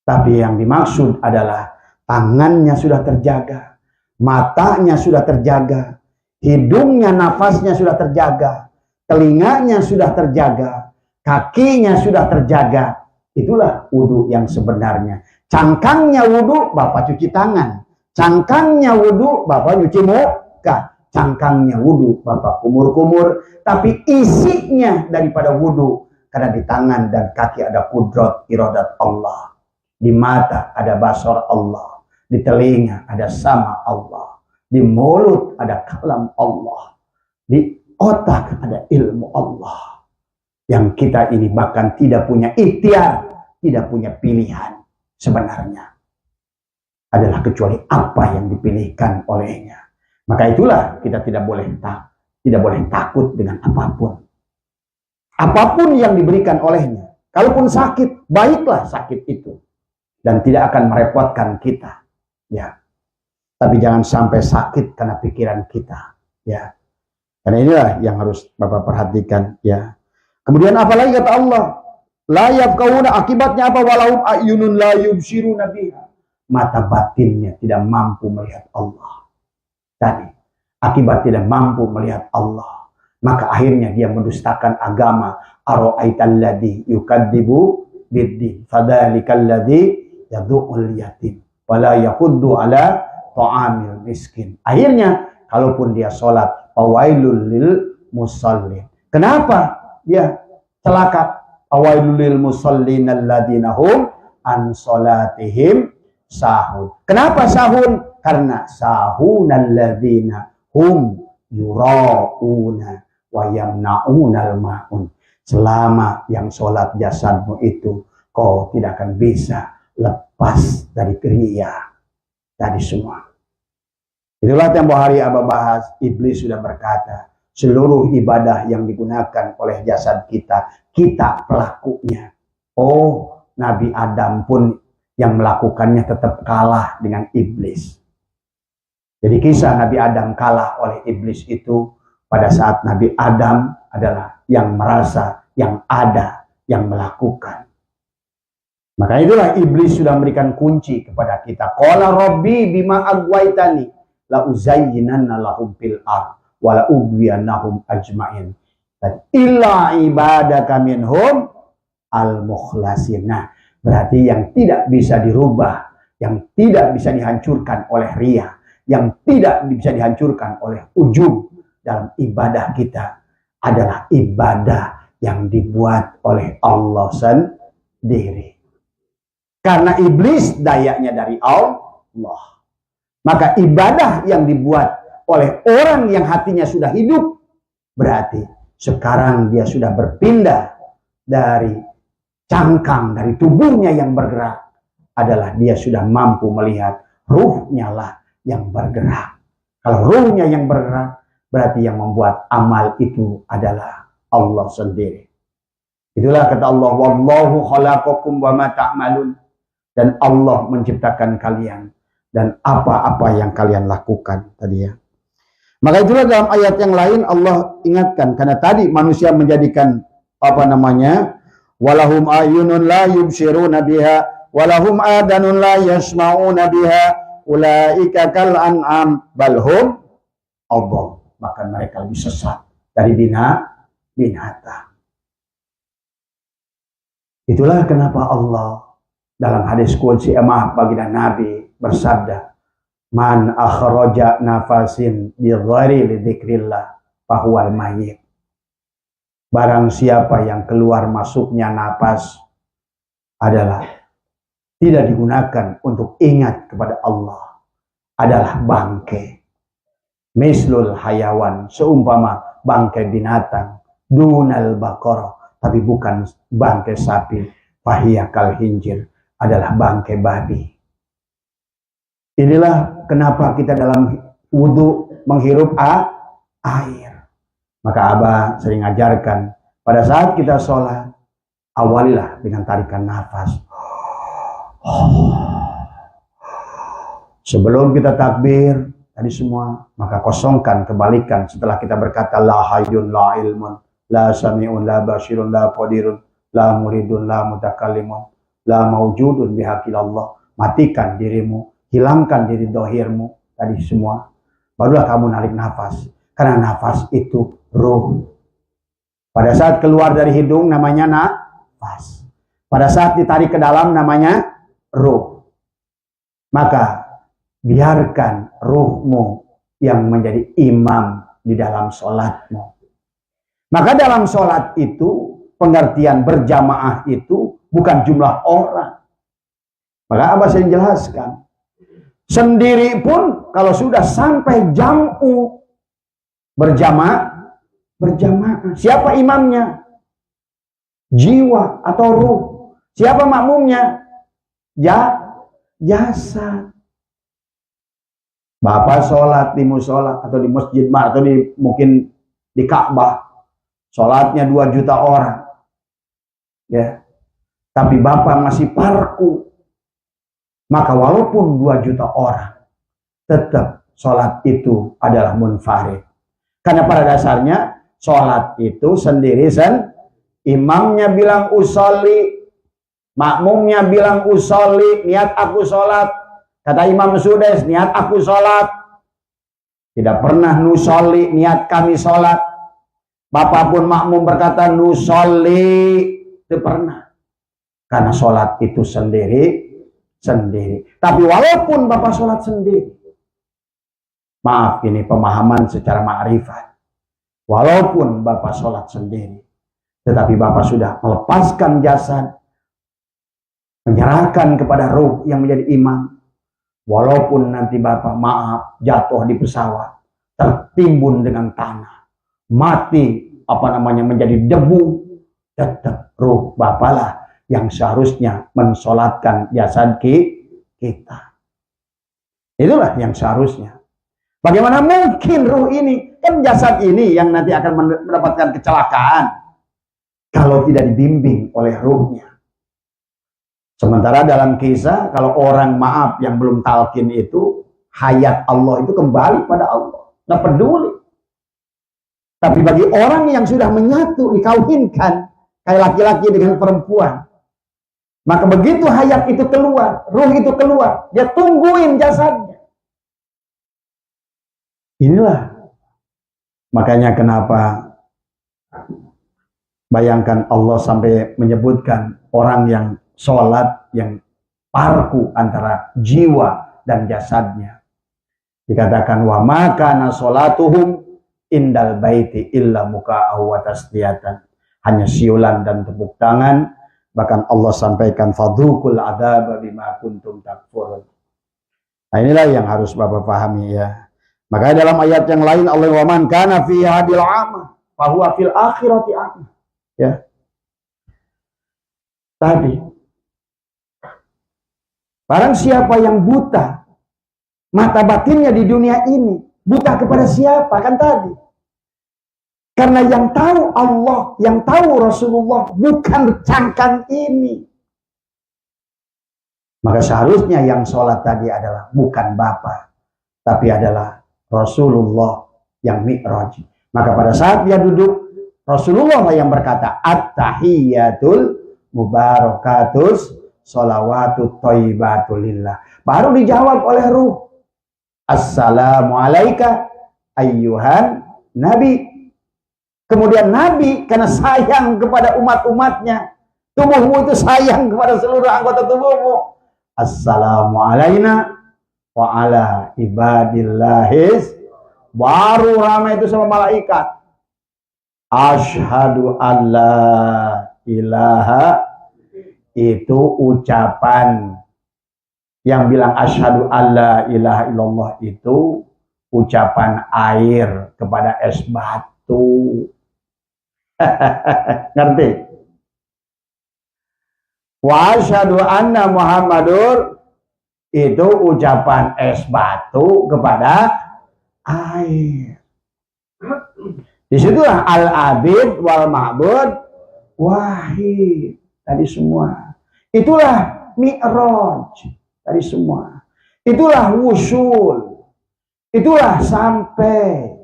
Tapi yang dimaksud adalah tangannya sudah terjaga, matanya sudah terjaga, hidungnya, nafasnya sudah terjaga, telinganya sudah terjaga, kakinya sudah terjaga. Itulah wudu yang sebenarnya. Cangkangnya wudu, Bapak cuci tangan. Cangkangnya wudu, Bapak cuci muka. Cangkangnya wudu, Bapak kumur-kumur. Tapi isinya daripada wudu, karena di tangan dan kaki ada kudrat iradat Allah. Di mata ada basar Allah. Di telinga ada sama Allah. Di mulut ada kalam Allah. Di otak ada ilmu Allah. Yang kita ini bahkan tidak punya ikhtiar, tidak punya pilihan sebenarnya. Adalah kecuali apa yang dipilihkan olehnya. Maka itulah kita tidak boleh takut dengan apapun. Apapun yang diberikan olehnya. Kalaupun sakit, baiklah sakit itu. Dan tidak akan merepotkan kita. Ya. Tapi jangan sampai sakit karena pikiran kita. Ya. Karena inilah yang harus Bapak perhatikan. Ya. Kemudian apalagi kata Allah? La yafqahuna, akibatnya apa? Walahum a'yunun la yubsiruna biha. Mata batinnya tidak mampu melihat Allah. Tadi. Akibat tidak mampu melihat Allah. Maka akhirnya dia mendustakan agama. Ara'aitalladzi yukadzibu biddin. Fadzalikal yadu'ul yatim wala yahuddu ala ta'amil miskin. Akhirnya kalaupun dia sholat, fawailul lil musallin. Kenapa dia celaka? Fawailul lil musallin alladzina hum an sholatihim sahun. Kenapa sahun? Karena sahun alladzina hum yura'una wa yamna'unal ma'un. Selama yang sholat jasadmu itu, kau tidak akan bisa lepas dari kriya tadi semua. Itulah tempo hari Abah bahas, Iblis sudah berkata, seluruh ibadah yang digunakan oleh jasad kita, kita pelakunya. Oh, Nabi Adam pun yang melakukannya tetap kalah dengan Iblis. Jadi kisah Nabi Adam kalah oleh Iblis itu pada saat Nabi Adam adalah yang merasa, yang ada, yang melakukan. Maka itulah iblis sudah memberikan kunci kepada kita. Qala rabbi bima agwaitani la uzayyinanna lahum fil ard wa la ubwiyannahum ajmain. Dan illa ibadaka minhum al mukhlasin. Nah, berarti yang tidak bisa dirubah, yang tidak bisa dihancurkan oleh riya, yang tidak bisa dihancurkan oleh ujub dalam ibadah kita adalah ibadah yang dibuat oleh Allah sendiri. Karena iblis dayanya dari Allah. Maka ibadah yang dibuat oleh orang yang hatinya sudah hidup, berarti sekarang dia sudah berpindah dari cangkang, dari tubuhnya yang bergerak, adalah dia sudah mampu melihat ruhnya lah yang bergerak. Kalau ruhnya yang bergerak, berarti yang membuat amal itu adalah Allah sendiri. Itulah kata Allah, wallahu khalaqakum wa ma ta'malun. Dan Allah menciptakan kalian dan apa-apa yang kalian lakukan tadi ya. Maka itulah dalam ayat yang lain Allah ingatkan, karena tadi manusia menjadikan walahum ayunun la yubsiruna biha walahum adanun la yasma'una biha ulaika kal an'am balhum adall. Maka mereka lebih sesat dari binatang. Itulah kenapa Allah dalam hadis qudsi baginda Nabi bersabda, man akhraja nafasin bi ghairi dzikrillah fahuwal mayyit. Barang siapa yang keluar masuknya napas adalah tidak digunakan untuk ingat kepada Allah, adalah bangkai. Mislul hayawan, seumpama bangkai binatang, dunal baqarah, tapi bukan bangkai sapi, fahiya kal hinjir, adalah bangkai babi. Inilah kenapa kita dalam wudhu menghirup air. Maka Abah sering ajarkan, pada saat kita sholat, awalilah dengan tarikan nafas. Sebelum kita takbir, tadi semua, maka kosongkan, kembalikan setelah kita berkata, la hayyun, la ilmun, la sami'un, la basirun, la qadirun, la muridun, la mutakallimun, la maujudun bihaqilallah. Matikan dirimu, hilangkan diri dohirmu, tadi semua, barulah kamu narik nafas. Karena nafas itu ruh. Pada saat keluar dari hidung namanya nafas. Pada saat ditarik ke dalam namanya ruh. Maka biarkan ruhmu yang menjadi imam di dalam sholatmu. Maka dalam sholat itu, pengertian berjamaah itu bukan jumlah orang. Maka Abah saya jelaskan. Sendiri pun kalau sudah sampai jam'u berjamaah. Siapa imamnya? Jiwa atau ruh. Siapa makmumnya? Jasad. Bapak sholat di musola atau di masjid atau mungkin di Ka'bah. Sholatnya 2 juta orang. Ya. Tapi Bapak masih parku. Maka walaupun 2 juta orang, tetap sholat itu adalah munfarid. Karena pada dasarnya sholat itu sendiri imamnya bilang usolli, makmumnya bilang usolli, niat aku sholat. Kata Imam Sudes, niat aku sholat. Tidak pernah nusolli, niat kami sholat. Bapak pun makmum berkata nusolli, itu pernah. Karena sholat itu sendiri. Tapi walaupun Bapak sholat sendiri, maaf ini pemahaman secara ma'rifat. Walaupun Bapak sholat sendiri, tetapi Bapak sudah melepaskan jasad, menyerahkan kepada ruh yang menjadi imam. Walaupun nanti Bapak maaf jatuh di pesawat, tertimbun dengan tanah, mati menjadi debu, tetap ruh Bapak lah yang seharusnya mensolatkan jasad kita. Itulah yang seharusnya. Bagaimana mungkin ruh ini, kan jasad ini yang nanti akan mendapatkan kecelakaan kalau tidak dibimbing oleh ruhnya. Sementara dalam kisah, kalau orang maaf yang belum talqin itu, hayat Allah itu kembali pada Allah. Nggak peduli. Tapi bagi orang yang sudah menyatu, dikawinkan, kayak laki-laki dengan perempuan, Maka begitu hayat itu keluar, ruh itu keluar, dia tungguin jasadnya. Inilah makanya kenapa bayangkan Allah sampai menyebutkan orang yang sholat yang parku antara jiwa dan jasadnya. Dikatakan wa makana sholatuhum indal baiti illa muka'ahu wa tasdiyatan. Hanya siulan dan tepuk tangan. Bahkan Allah sampaikan fadhukul adzaba bima kuntum takfurun. Nah inilah yang harus Bapak pahami ya. Makanya dalam ayat yang lain Allah wa man kana fi hadil ama fa huwa fil akhirati ama. Ya. Tadi barang siapa yang buta mata batinnya di dunia ini, buta kepada siapa? Kan tadi. Karena yang tahu Allah, yang tahu Rasulullah, bukan cangkang ini. Maka seharusnya yang sholat tadi adalah bukan Bapak, tapi adalah Rasulullah yang mi'raj. Maka pada saat dia duduk, Rasulullah yang berkata, at-tahiyyatul mubarakatus sholawatut thayyibatulillah. Baru dijawab oleh ruh. Assalamualaikum ayyuhan Nabi. Kemudian Nabi karena sayang kepada umat-umatnya, tubuhmu itu sayang kepada seluruh anggota tubuhmu. Assalamualaikum wa ala ibadillahis. Baru ramai itu sama malaikat. Asyhadu alla ilaha, itu ucapan. Yang bilang asyhadu alla ilaha illallah itu ucapan air kepada es batu. Ngerti? Wa asyhadu anna Muhammadur itu ucapan es batu kepada air. Disitulah al-abid wal ma'bud wahid. Tadi semua. Itulah mi'raj. Tadi semua. Itulah wusul. Itulah sampai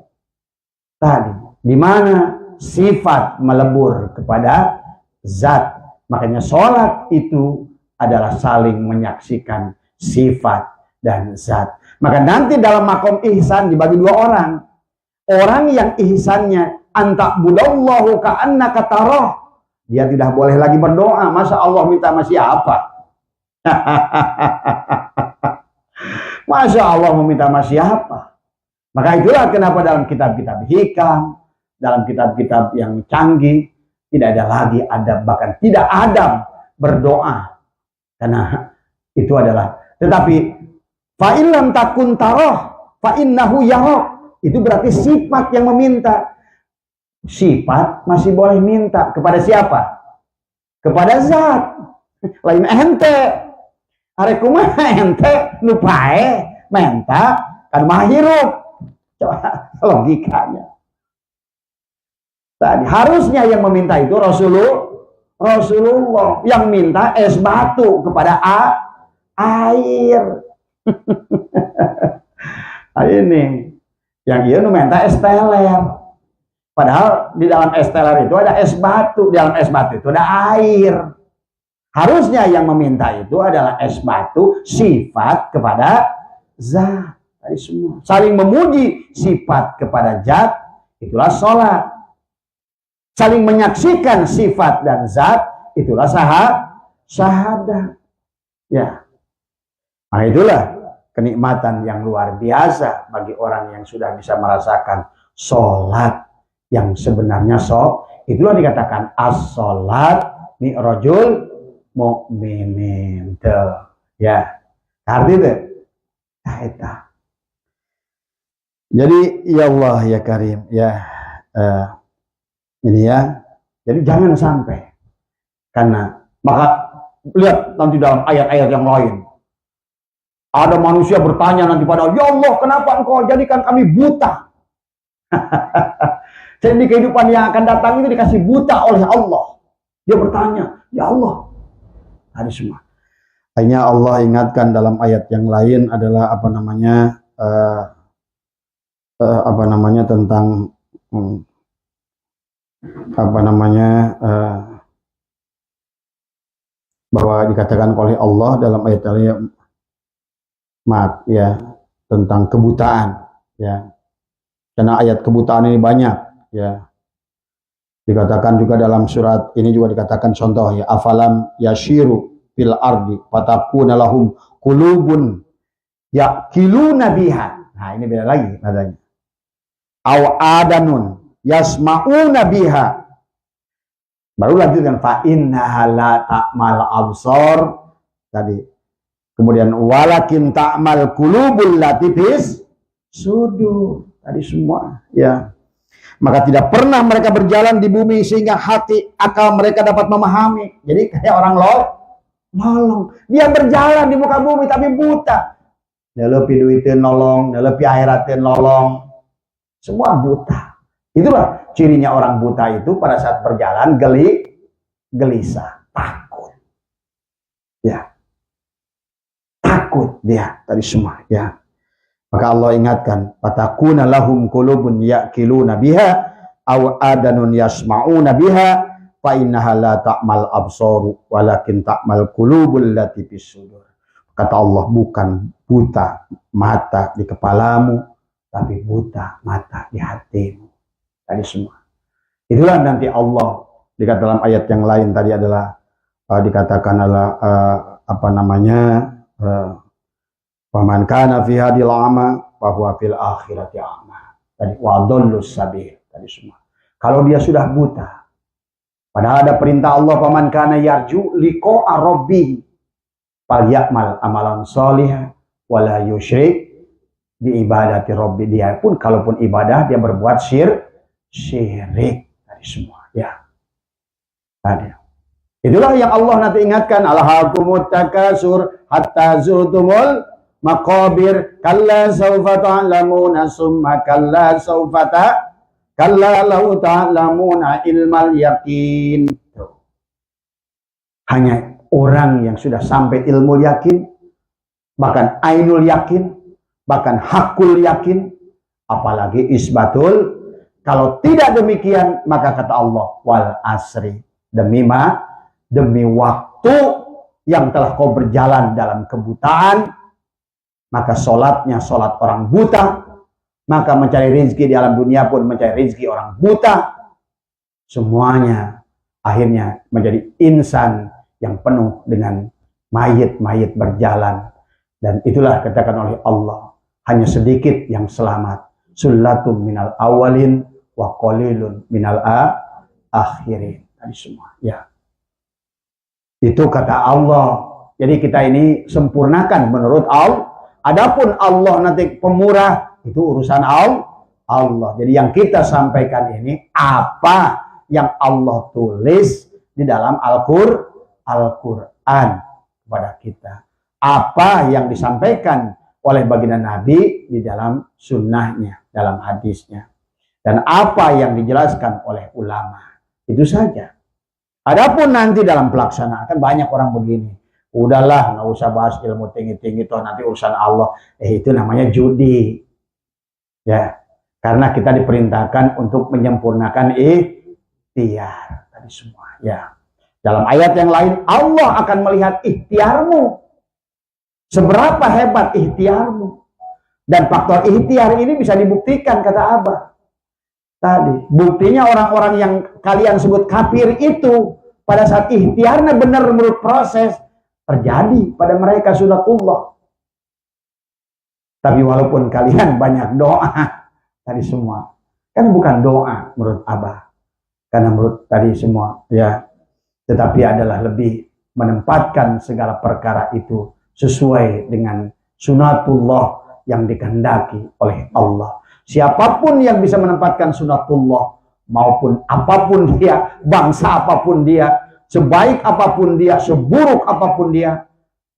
tadi. Di mana sifat melebur kepada zat. Makanya sholat itu adalah saling menyaksikan sifat dan zat. Maka nanti dalam makom ihsan dibagi dua orang. Orang yang ihsannya antakbudallahu ka'annaka tarah. Dia tidak boleh lagi berdoa. Masa Allah minta sama siapa? Masa Allah meminta sama siapa? Maka itulah kenapa dalam kitab-kitab hikam, dalam kitab-kitab yang canggih, tidak ada lagi adab, bahkan tidak adab berdoa. Karena itu adalah, tetapi fa'ilam takun taroh, fa'innahu yaroh. Itu berarti sifat yang meminta. Sifat masih boleh minta. Kepada siapa? Kepada zat. Lain ente. Arekumah ente lupae minta kan mahirup. Coba logikanya. Tadi harusnya yang meminta itu Rasulullah yang minta es batu kepada air. Nah, ini yang dia minta es teler. Padahal di dalam es teler itu ada es batu, di dalam es batu itu ada air. Harusnya yang meminta itu adalah es batu sifat kepada zat. Tadi semua saling memuji sifat kepada zat, itulah sholat. Saling menyaksikan sifat dan zat, itulah syahadat. Ya. Nah itulah kenikmatan yang luar biasa bagi orang yang sudah bisa merasakan sholat yang sebenarnya itulah dikatakan as-sholat mi'rajul mu'minin. Ya, arti itu. Nah, jadi ya Allah ya Karim ya, ini ya. Jadi jangan sampai, karena maka lihat nanti dalam ayat-ayat yang lain. Ada manusia bertanya nanti pada, ya Allah, kenapa engkau jadikan kami buta? Jadi di kehidupan yang akan datang itu dikasih buta oleh Allah. Dia bertanya, ya Allah. Tadi semua. Akhirnya Allah ingatkan dalam ayat yang lain adalah tentang bahwa dikatakan oleh Allah dalam ayat-ayat maaf ya tentang kebutaan ya. Karena ayat kebutaan ini banyak ya. Dikatakan juga dalam surat ini juga dikatakan contoh ya, afalam yashiru fil ardi fatakuna lahum qulubun yaqiluna biha. Nah, ini beda lagi nadanya. Aw adanun yasma'una biha. Baru lanjutkan fa innaha la ta'mal absar tadi. Kemudian walakin ta'mal qulubul lati fis sudur. Tadi semua ya. Maka tidak pernah mereka berjalan di bumi sehingga hati akal mereka dapat memahami. Jadi kayak orang nolong. Dia berjalan di muka bumi tapi buta. Nelepi duitin nolong, nelepi akhiratin nolong. Semua buta. Itulah cirinya orang buta itu pada saat berjalan gelisah, takut. Ya. Takut dia tadi semua ya. Maka Allah ingatkan, fatakuna lahum qulubun yaqiluna biha aw adanun yasma'una biha fa innaha la ta'mal absaru walakin ta'mal qulubul lati fis sudur. Kata Allah, bukan buta mata di kepalamu, tapi buta mata di hatimu. Tadi semua. Itulah nanti Allah dikatakan dalam ayat yang lain tadi adalah dikatakan adalah Faman kana fi hadil a'ma fa huwa fil akhirati a'ma. Tadi wa dhallus sabil tadi semua. Kalau dia sudah buta, padahal ada perintah Allah faman kana yarju liqa'a rabbih falyamal amalan shalihan wala yusyrik bi ibadati rabbi. Dia pun kalaupun ibadah dia berbuat syirik tadi semua ya. Tadi. Itulah yang Allah nanti ingatkan, alhaakumut takasur hatta zurtumul maqabir kalla sawfa ta'lamuna summa kalla sawfa kalla law ta'lamuna ilmal yaqin. Hanya orang yang sudah sampai ilmu yakin, bahkan ainul yakin, bahkan hakul yakin, apalagi isbatul. Kalau tidak demikian, maka kata Allah, wal asri, demi waktu yang telah kau berjalan dalam kebutaan, maka sholatnya sholat orang buta, maka mencari rezeki di alam dunia pun mencari rezeki orang buta. Semuanya akhirnya menjadi insan yang penuh dengan mayit-mayit berjalan. Dan itulah katakan oleh Allah, hanya sedikit yang selamat. Sullatum minal awalin wa qalilun minal akhirin. Tadi semua ya. Itu kata Allah. Jadi kita ini sempurnakan menurut Allah. Adapun Allah nanti pemurah, itu urusan Allah. Jadi yang kita sampaikan ini apa yang Allah tulis di dalam Al-Quran kepada kita. Apa yang disampaikan oleh baginda Nabi di dalam sunnahnya, dalam hadisnya. Dan apa yang dijelaskan oleh ulama. Itu saja. Adapun nanti dalam pelaksanaan, kan banyak orang begini. Udahlah, nggak usah bahas ilmu tinggi-tinggi, toh nanti urusan Allah. Itu namanya judi. Ya, karena kita diperintahkan untuk menyempurnakan ikhtiar. Tadi semua. Ya. Dalam ayat yang lain, Allah akan melihat ikhtiarmu. Seberapa hebat ikhtiarmu. Dan faktor ikhtiar ini bisa dibuktikan, kata Abah. Tadi, buktinya orang-orang yang kalian sebut kafir itu, pada saat ikhtiarnya benar menurut proses, terjadi pada mereka sunatullah. Tapi walaupun kalian banyak doa tadi semua, kan bukan doa menurut Abah, karena menurut tadi semua ya, tetapi adalah lebih menempatkan segala perkara itu sesuai dengan sunatullah yang dikehendaki oleh Allah. Siapapun yang bisa menempatkan sunatullah, maupun apapun dia, bangsa apapun dia, sebaik apapun dia, seburuk apapun dia,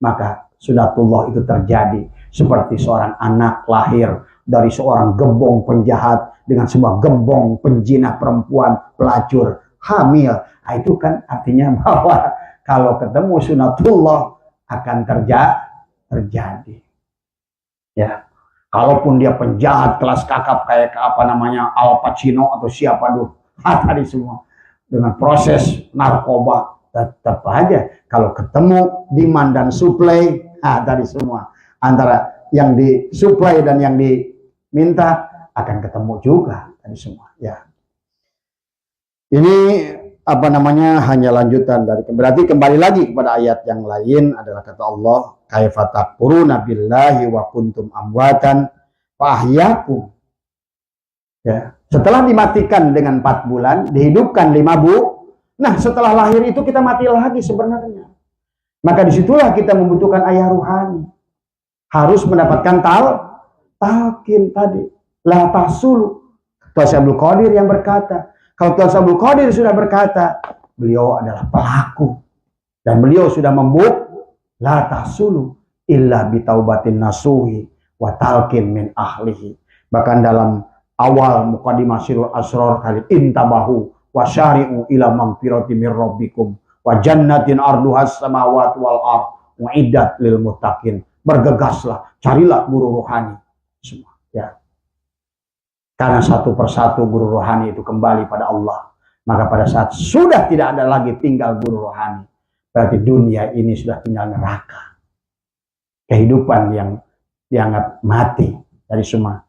maka sunatullah itu terjadi. Seperti seorang anak lahir dari seorang gembong penjahat dengan sebuah gembong penjinah perempuan, pelacur, hamil. Nah, itu kan artinya bahwa kalau ketemu sunatullah akan terjadi. Ya, kalaupun dia penjahat kelas kakap kayak apa namanya Al Pacino atau siapa tadi semua dengan proses narkoba tetap aja kalau ketemu demand dan supply, tadi semua antara yang disuplai dan yang diminta akan ketemu juga tadi semua. Ya, ini apa namanya hanya lanjutan dari, berarti kembali lagi kepada ayat yang lain adalah kata Allah, kaifa takfuruna billahi wa kuntum amwatan fa ahyakum. Ya, setelah dimatikan dengan 4 bulan, dihidupkan 5 nah setelah lahir itu kita mati lagi sebenarnya. Maka disitulah kita membutuhkan ayah ruhani. Harus mendapatkan talqin tadi. La tasulu. Tuan Abdul Qadir yang berkata. Kalau Tuan Abdul Qadir sudah berkata, beliau adalah pelaku. Dan beliau sudah la tasulu illa bitaubatin nasuhi wa talqin min ahlihi. Bahkan dalam awal muqaddimah Sirrul Asrar kali intabahu wa syari'u ila magfirati mir rabbikum wa jannatin arduhas samawati wal ard mu'iddat lil muttaqin. Bergegaslah, carilah guru rohani semua, ya. Karena satu persatu guru rohani itu kembali pada Allah. Maka pada saat sudah tidak ada lagi tinggal guru rohani, berarti dunia ini sudah tinggal neraka. Kehidupan yang dianggap mati dari semua.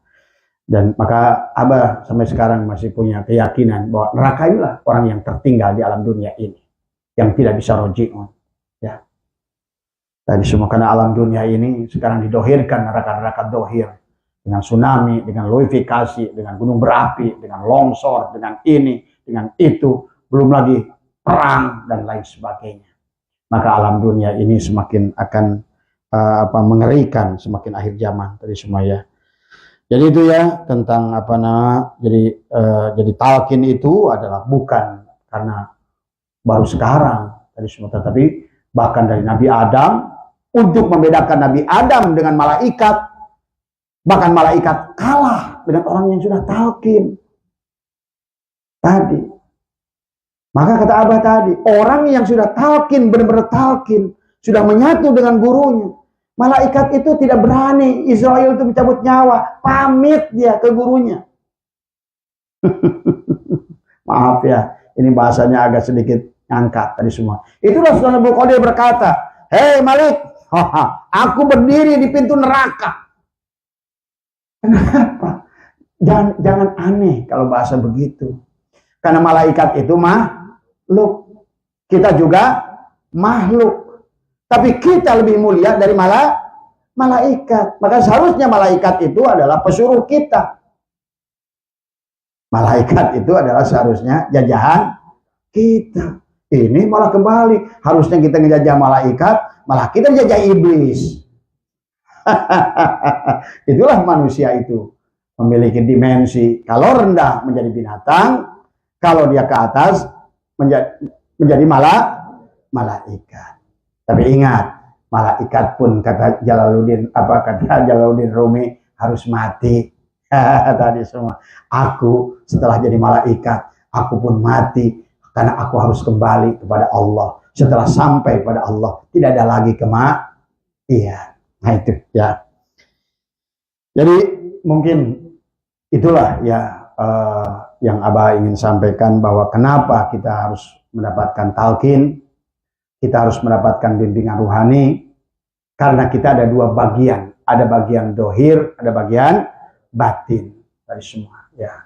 Dan maka Abah sampai sekarang masih punya keyakinan bahwa neraka inilah orang yang tertinggal di alam dunia ini, yang tidak bisa roji'un. Ya. Tadi semua karena alam dunia ini sekarang didohirkan neraka-neraka dohir. Dengan tsunami, dengan luifikasi, dengan gunung berapi, dengan longsor, dengan ini, dengan itu. Belum lagi perang dan lain sebagainya. Maka alam dunia ini semakin akan mengerikan semakin akhir zaman. Tadi semua ya. Jadi itu ya tentang jadi talqin itu adalah bukan karena baru sekarang tadi semua, tetapi bahkan dari Nabi Adam, untuk membedakan Nabi Adam dengan malaikat, bahkan malaikat kalah dengan orang yang sudah talqin tadi. Maka kata Abah tadi, orang yang sudah talqin, benar-benar talqin, sudah menyatu dengan gurunya. Malaikat itu tidak berani Israel itu mencabut nyawa, pamit dia ke gurunya. Maaf ya, ini bahasanya agak sedikit ngangkat tadi semua. Itulah Sultan Abdul Qadir berkata, hei Malik, aku berdiri di pintu neraka. Kenapa? Jangan aneh kalau bahasa begitu. Karena malaikat itu makhluk, kita juga makhluk. Tapi kita lebih mulia dari malaikat. Maka seharusnya malaikat itu adalah pesuruh kita. Malaikat itu adalah seharusnya jajahan kita. Ini malah kembali. Harusnya kita ngejajah malaikat, malah kita jajah iblis. Itulah manusia itu. Memiliki dimensi. Kalau rendah menjadi binatang, kalau dia ke atas menjadi malaikat. Tapi ingat, malaikat pun kata Jalaluddin Rumi harus mati. Tadi semua. Aku setelah jadi malaikat, aku pun mati karena aku harus kembali kepada Allah. Setelah sampai pada Allah, tidak ada lagi kematian. Nah itu ya. Jadi mungkin itulah ya yang Abah ingin sampaikan, bahwa kenapa kita harus mendapatkan talqin. Kita harus mendapatkan bimbingan ruhani karena kita ada 2 bagian, ada bagian dohir, ada bagian batin dari semua. Ya,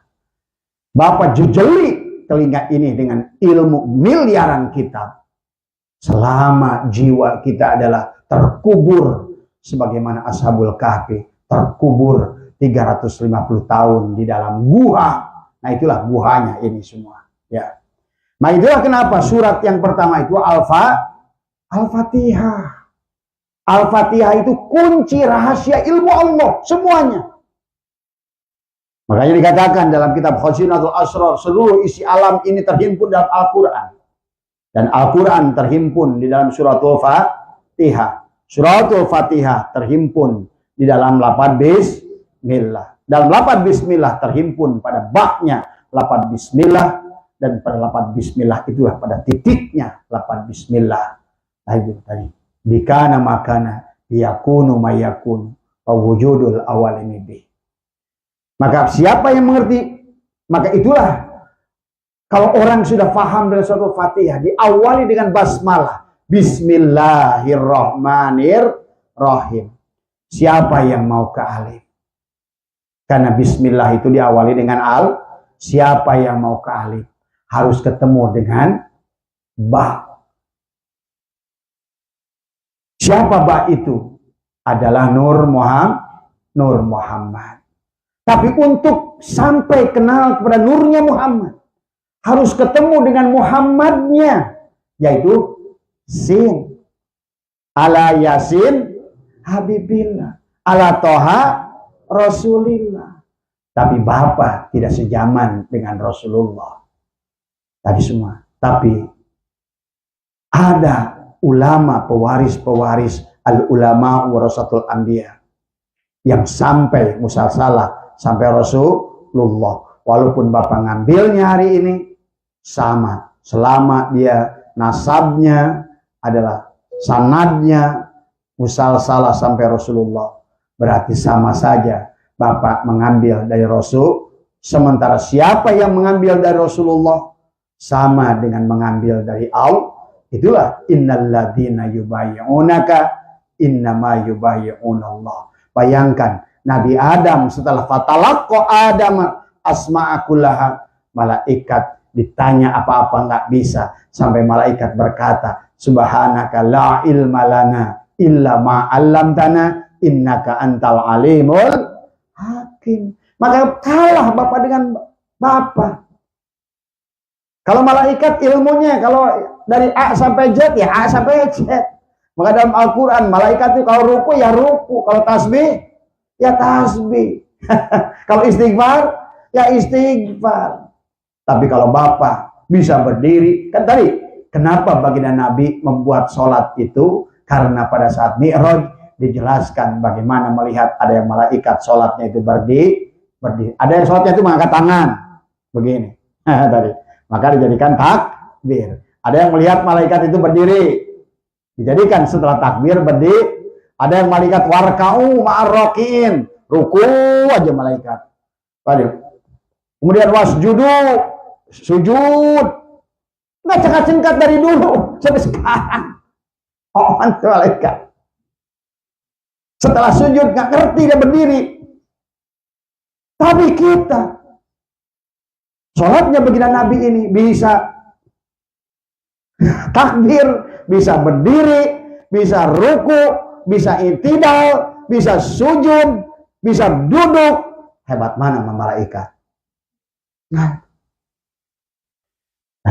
Bapak jejeli telinga ini dengan ilmu miliaran kitab, selama jiwa kita adalah terkubur sebagaimana Ashabul Kahfi terkubur 350 tahun di dalam gua. Nah itulah guanya ini semua. Ya. Nah itulah kenapa surat yang pertama itu Al-Fatihah. Al-Fatihah itu kunci rahasia ilmu Allah semuanya. Makanya dikatakan dalam kitab Khazinatul Asrar, seluruh isi alam ini terhimpun dalam Al-Quran. Dan Al-Quran terhimpun di dalam suratul Fatihah. Suratul Fatihah terhimpun di dalam lafaz Bismillah. Dalam lafaz Bismillah terhimpun pada baknya lafaz Bismillah. Dan pada lafaz Bismillah itulah pada titiknya lafaz Bismillah. Nah itu tadi. Bikana makana yakunu mayakun wa wujudul awalimi bih. Maka siapa yang mengerti, maka itulah Kalau orang sudah paham dengan suatu Fatihah, diawali dengan basmalah. Bismillahirrahmanirrahim. Siapa yang mau ke alif? Karena bismillah itu diawali dengan al. Siapa yang mau ke alif? Harus ketemu dengan ba. Siapa ba itu? Adalah Nur Muhammad. Tapi untuk sampai kenal kepada nurnya Muhammad, harus ketemu dengan Muhammadnya, yaitu sin. Ala Yasin Habibillah, ala Toha Rasulillah. Tapi Bapak tidak sejaman dengan Rasulullah tadi semua. Tapi ada ulama pewaris al-ulama warasatul anbiya yang sampai musalsalah sampai Rasulullah. Walaupun Bapak ngambilnya hari ini sama, selama dia nasabnya adalah sanadnya musalsalah sampai Rasulullah, berarti sama saja Bapak mengambil dari Rasul. Sementara siapa yang mengambil dari Rasulullah sama dengan mengambil dari Allah. Itulah innalladzina yubayyi'unaka innama yubayyi'unallah. Bayangkan Nabi Adam setelah fatalaqqa Adam asma'akullaha, malaikat ditanya apa-apa nggak bisa, sampai malaikat berkata, subhanaka la ilma lana illa ma 'allamtana innaka antal alimul hakim. Maka kalah Bapak dengan Bapak. Kalau malaikat ilmunya, kalau dari A sampai Z, ya A sampai Z. Maka dalam Al-Quran, malaikat itu kalau ruku, ya ruku. Kalau tasbih, ya tasbih. Kalau istighfar, ya istighfar. Tapi kalau Bapak bisa berdiri, kan tadi, kenapa baginda Nabi membuat sholat itu? Karena pada saat Mi'raj, dijelaskan bagaimana melihat ada yang malaikat sholatnya itu berdiri. Ada yang sholatnya itu mengangkat tangan. Begini. Tadi. Maka dijadikan takbir. Ada yang melihat malaikat itu berdiri, dijadikan setelah takbir berdiri. Ada yang malaikat warka'u ma'arroki'in, ruku aja malaikat. Kemudian wasjudu, sujud. Nggak cengkat-cengkat dari dulu sampai sekarang. Oh, malaikat. Setelah sujud nggak ngerti dia berdiri. Tapi kita sholatnya baginda Nabi ini bisa takbir, bisa berdiri, bisa ruku, bisa i'tidal, bisa sujud, bisa duduk. Hebat mana malaikat? Nah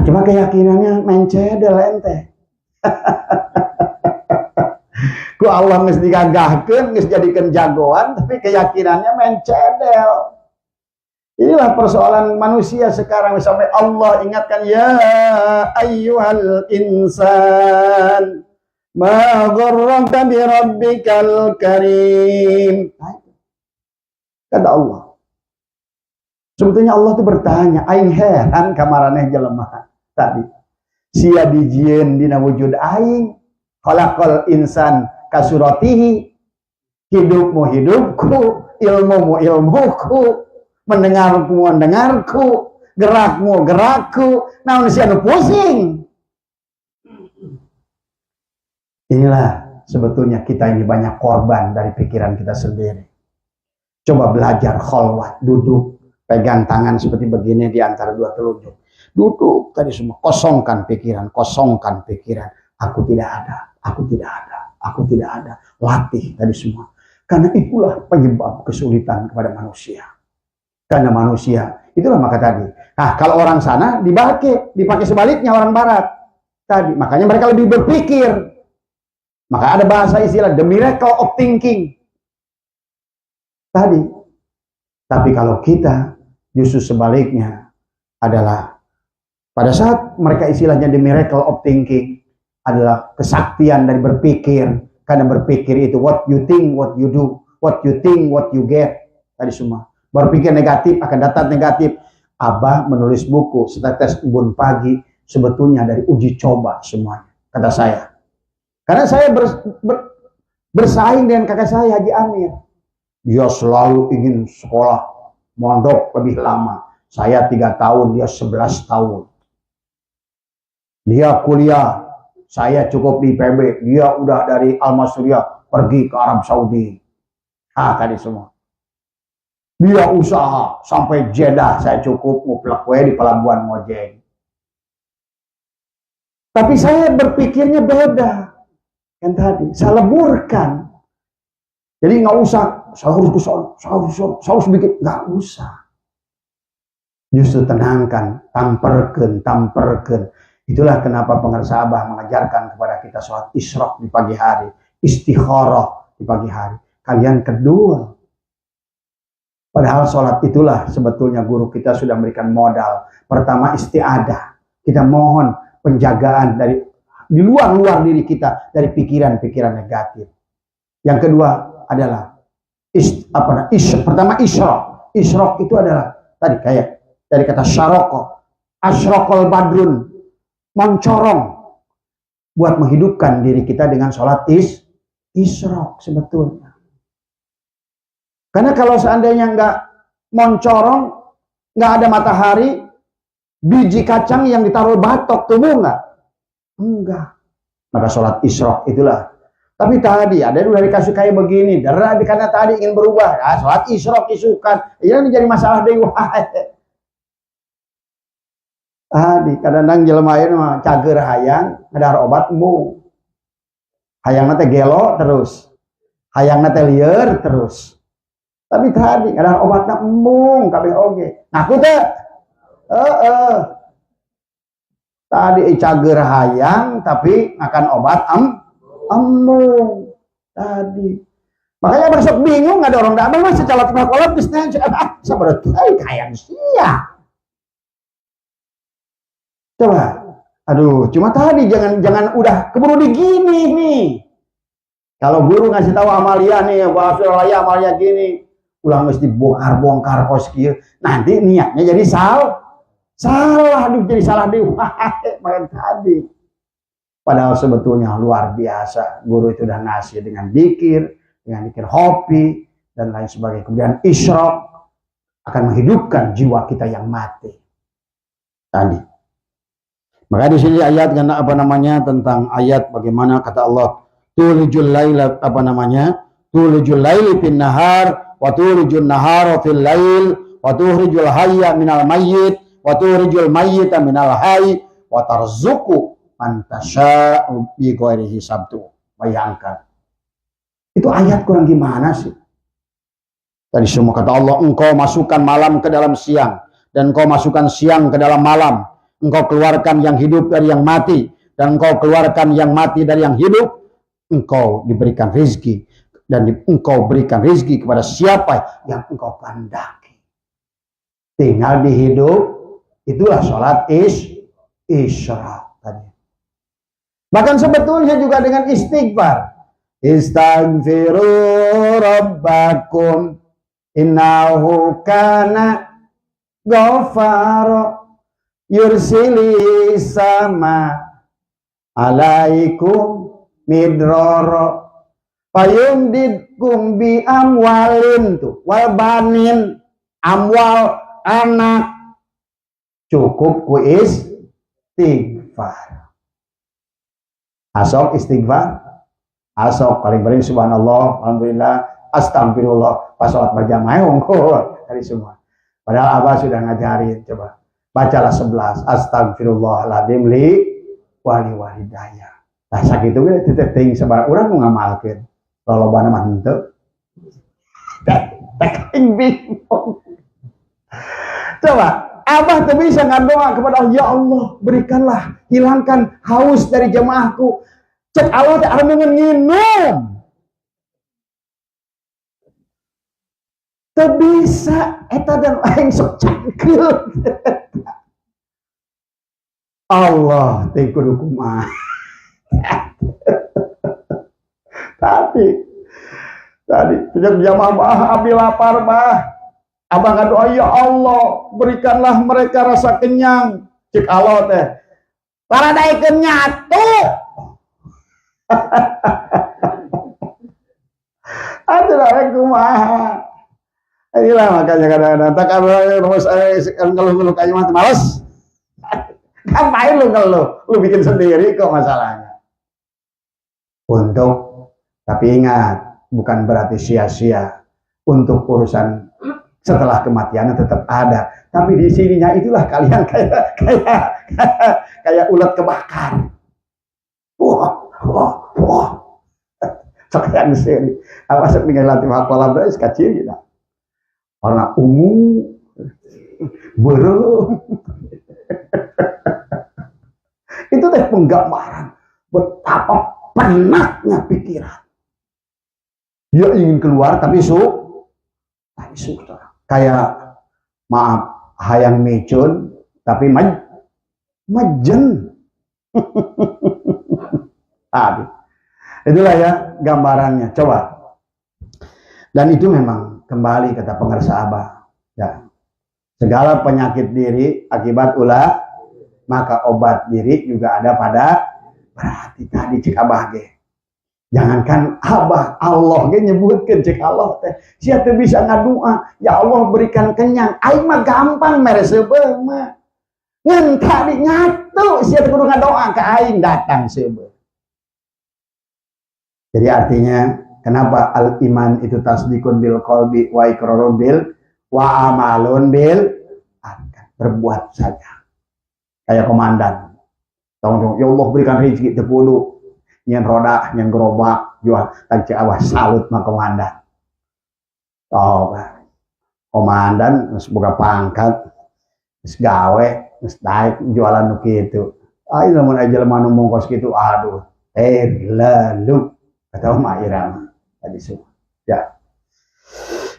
cuma keyakinannya mencedel ente. Ku Allah mesti gagahkeun, mesti jadikan jagoan, tapi keyakinannya mencedel. Inilah persoalan manusia sekarang, sampai Allah ingatkan, ya ayyuhal insan ma gharraka bi rabbikal karim. Kata Allah. Sebetulnya Allah itu bertanya, aing heran kamaraneh jelema tadi. Sia dijieun dina wujud aing, khalaqal insan kasuratihi. Hidupmu hidupku, ilmumu ilmuku, mendengarku, gerakmu gerakku, naon si anu pusing. Inilah sebetulnya kita ini banyak korban dari pikiran kita sendiri. Coba belajar kholwat, duduk, pegang tangan seperti begini di antara dua telunjuk. Duduk tadi semua, kosongkan pikiran. Aku tidak ada, aku tidak ada, aku tidak ada. Latih tadi semua. Karena itulah penyebab kesulitan kepada manusia. Karena manusia, itulah maka tadi. Nah, kalau orang sana dipakai sebaliknya orang barat. Tadi, makanya mereka lebih berpikir. Maka ada bahasa istilah the miracle of thinking. Tadi. Tapi kalau kita justru sebaliknya adalah pada saat mereka istilahnya the miracle of thinking adalah kesaktian dari berpikir. Karena berpikir itu what you think, what you do, what you think, what you get. Tadi semua. Berpikir negatif akan datang negatif. Abah menulis buku Setetes Embun Pagi sebetulnya dari uji coba semuanya, kata saya. Karena saya bersaing dengan kakak saya Haji Amir. Dia selalu ingin sekolah mondok lebih lama. Saya 3 tahun, dia 11 tahun. Dia kuliah, saya cukup di IPB. Dia udah dari Al-Masyriah pergi ke Arab Saudi. Tadi semua. Dia usaha sampai Jeddah, saya cukup nguplek di pelabuhan Mojeng. Tapi saya berpikirnya beda. Yang tadi, saya leburkan. Jadi nggak usah, saya harus bikin, nggak usah. Justru tenangkan, tamperken. Itulah kenapa pengarsa Abah mengajarkan kepada kita sholat isyraq di pagi hari, istikharah di pagi hari. Kalian kedua. Padahal sholat itulah sebetulnya guru kita sudah memberikan modal. Pertama isti'adah. Kita mohon penjagaan dari di luar diri kita dari pikiran-pikiran negatif. Yang kedua adalah pertama isyraq. Isyraq itu adalah tadi kayak dari kata syaraqah, asyraqal badrun, mencorong buat menghidupkan diri kita dengan sholat isyraq sebetulnya. Karena kalau seandainya nggak mencorong, nggak ada matahari, biji kacang yang ditaruh batok tumbuh nggak? Enggak. Maka sholat isyraq itulah. Tapi tadi ada yang dari kasih kayak begini, karena tadi ingin berubah. Sholat isyraq isukan, ini jadi masalah dewa. Tadi kadang-kadang jelemain mah cager hayang, ada obat embung. Hayang nate gelo terus, hayang nate lieur terus. Tapi tadi ada obatnya embung kabeh oge. Ngaku teh. Tadi cager hayang tapi akan obat embung. Tadi. Makanya besok bingung ada orang dak mah secara kolot geus teh sabar hayang sia. Coba. Aduh, cuma tadi jangan udah keburu digini nih. Kalau guru ngasih tahu Amalia nih, bahasa Amalia gini, ulang mesti bongkar kos kieu. Nanti niatnya jadi salah, jadi salah dewa. Makan tadi. Padahal sebetulnya luar biasa. Guru itu udah ngasih dengan dikir hobi dan lain sebagainya. Kemudian isyraq akan menghidupkan jiwa kita yang mati. Tadi. Maka di sini ayat tentang ayat bagaimana kata Allah tulijul laila tulijul laili fin nahar wa tulijul nahara fil lail wa tukhrijul hayya minal mayyit wa tukhrijul mayyita minal hayy wa tarzuqu man tasya'u bi ghairi hisab. Bayangkan. Itu ayat kurang gimana sih? Tadi semua kata Allah, engkau masukkan malam ke dalam siang dan engkau masukkan siang ke dalam malam. Engkau keluarkan yang hidup dari yang mati dan engkau keluarkan yang mati dari yang hidup. Engkau diberikan rezeki dan engkau berikan rezeki kepada siapa yang engkau kehendaki. Tinggal dihidup, itulah sholat isyraq tadi. Bahkan sebetulnya juga dengan istighfar. Istaghfiru rabbakum innahu kana ghafara yursili sama alaikum midroro payumdidkum bi amwalin tuh wal banin, amwal anak cukup ku istighfar. Asok istighfar, asok paling paling subhanallah, alhamdulillah, astagfirullah, pas sholat berjamaah dari semua. Padahal Abah sudah ngajarin, coba bacalah 11 astagfirullahaladzim li wali walidayah. Nah sakitu ge teu teuing sabaraha urang nu ngamalkeun. Kalau lobana mah henteu. Tak bingung. Coba Abah teu bisa ngadoa kepada Allah, ya Allah, berikanlah, hilangkan haus dari jemaahku. Cek Allah teh anu nginum. Teu bisa eta dan aing sok cangkeul. Allah teh kudu kumaha. Tadi sejak jamaah bah abi lapar bah. Abang ngadoa, ya Allah, berikanlah mereka rasa kenyang. Cik Allah teh paradaikeun nyatu. Aduh kumaha. Inilah makanya kadang-kadang tak ngeluh-ngeluh kayak mati males. Ngapain lu ngeluh? Lu bikin sendiri kok masalahnya. Tapi ingat, bukan berarti sia-sia. Untuk urusan setelah kematiannya tetap ada. Tapi di sininya itulah kalian kayak ulat kebakar. Wah. Sekalian sendiri. Apa sepengen latih hafalan berarti kecil gitu. Warna ungu, berem. Itu teh penggambaran betapa penatnya pikiran. Dia ingin keluar tapi kayak maaf hayang mecun tapi majen. Tadi itulah ya gambarannya. Coba. Dan itu memang kembali kata pengarsa Abah. Ya. Segala penyakit diri akibat ulah, maka obat diri juga ada pada berarti tadi cek Abah ge. Jangankan Abah, Allah ge nyebutkeun cek Allah teh. Sia teu bisa ngadua, ya Allah berikan kenyang. Aing mah gampang mere seubeung mah. Ngan tadi nyatu sia teu kudu ngadoa ka aing datang seubeung. Jadi artinya kenapa al-iman itu tasdikun bil qalbi wa iqrarun bil wa amalun bil arkan. Berbuat saja. Kayak komandan. Tolong ya Allah berikan rezeki teu kudu nyen roda, nyen gerobak, jual tak awas salut mah komandan. Komandan geus boga pangkat, geus gawe, geus daek jualan nu kitu. Ai lamun aja lemah nu mongkos kitu, aduh, lalu kata Mak Ira tadi semua. Ya.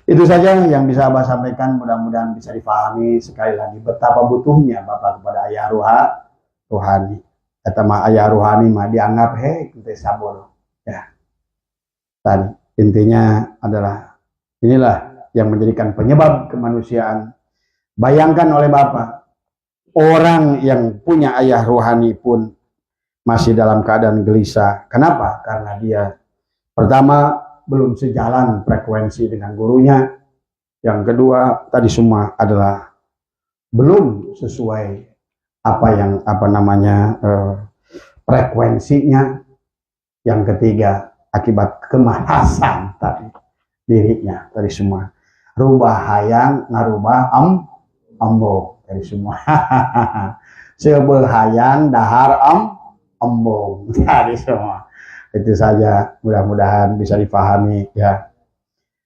Itu saja yang bisa Abah sampaikan, mudah-mudahan bisa dipahami. Sekali lagi betapa butuhnya Bapak kepada ayah ruhani. Kata mah ayah ruhani mah dianggap kita sabor. Ya. Tadi intinya adalah inilah yang menjadikan penyebab kemanusiaan. Bayangkan oleh Bapak, orang yang punya ayah ruhani pun masih dalam keadaan gelisah. Kenapa? Karena dia pertama belum sejalan frekuensi dengan gurunya. Yang kedua tadi semua adalah belum sesuai frekuensinya. Yang ketiga akibat kemalasan tadi dirinya tadi semua. Rubah hayang ngarubah embong tadi semua. Seubeuh hayang dahar embong tadi semua. Itu saja, mudah-mudahan bisa dipahami ya.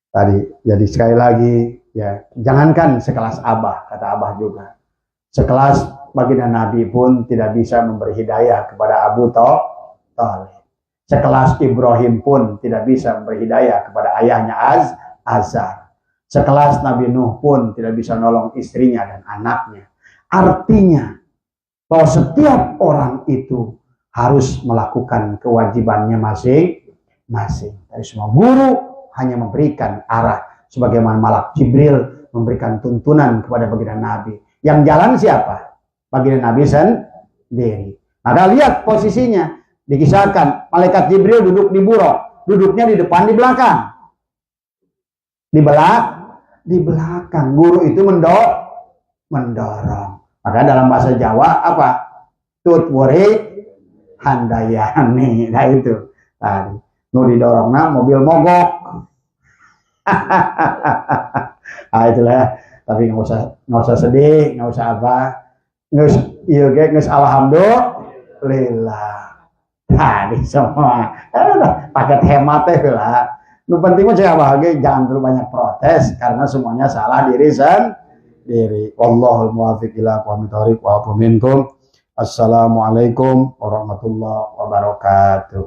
Tadi jadi sekali lagi ya, jangankan sekelas Abah, kata Abah juga. Sekelas baginda Nabi pun tidak bisa memberi hidayah kepada Abu Thalib. Sekelas Ibrahim pun tidak bisa memberi hidayah kepada ayahnya Azar. Sekelas Nabi Nuh pun tidak bisa nolong istrinya dan anaknya. Artinya bahwa setiap orang itu harus melakukan kewajibannya masing-masing. Dari semua guru hanya memberikan arah, sebagaimana malak Jibril memberikan tuntunan kepada baginda Nabi. Yang jalan siapa? Baginda Nabi sendiri. Maka lihat posisinya, dikisahkan malaikat Jibril duduk di buruk, duduknya di depan, di belakang. Di belakang. Guru itu mendorong. Maka dalam bahasa Jawa apa? Tutwuri handayani. Nah itu. Nu didorongna mobil mogok. Ah itulah. Tapi nggak usah sedih, nggak usah apa. Nggak alhamdulillah. Tadi semua. Paket hemat lah. Nu penting mah saya bahagia, jangan terlalu banyak protes karena semuanya salah diri sendiri. Wallahul muwaffiq ila aqwamit thoriq wa minkum. Assalamualaikum warahmatullahi wabarakatuh.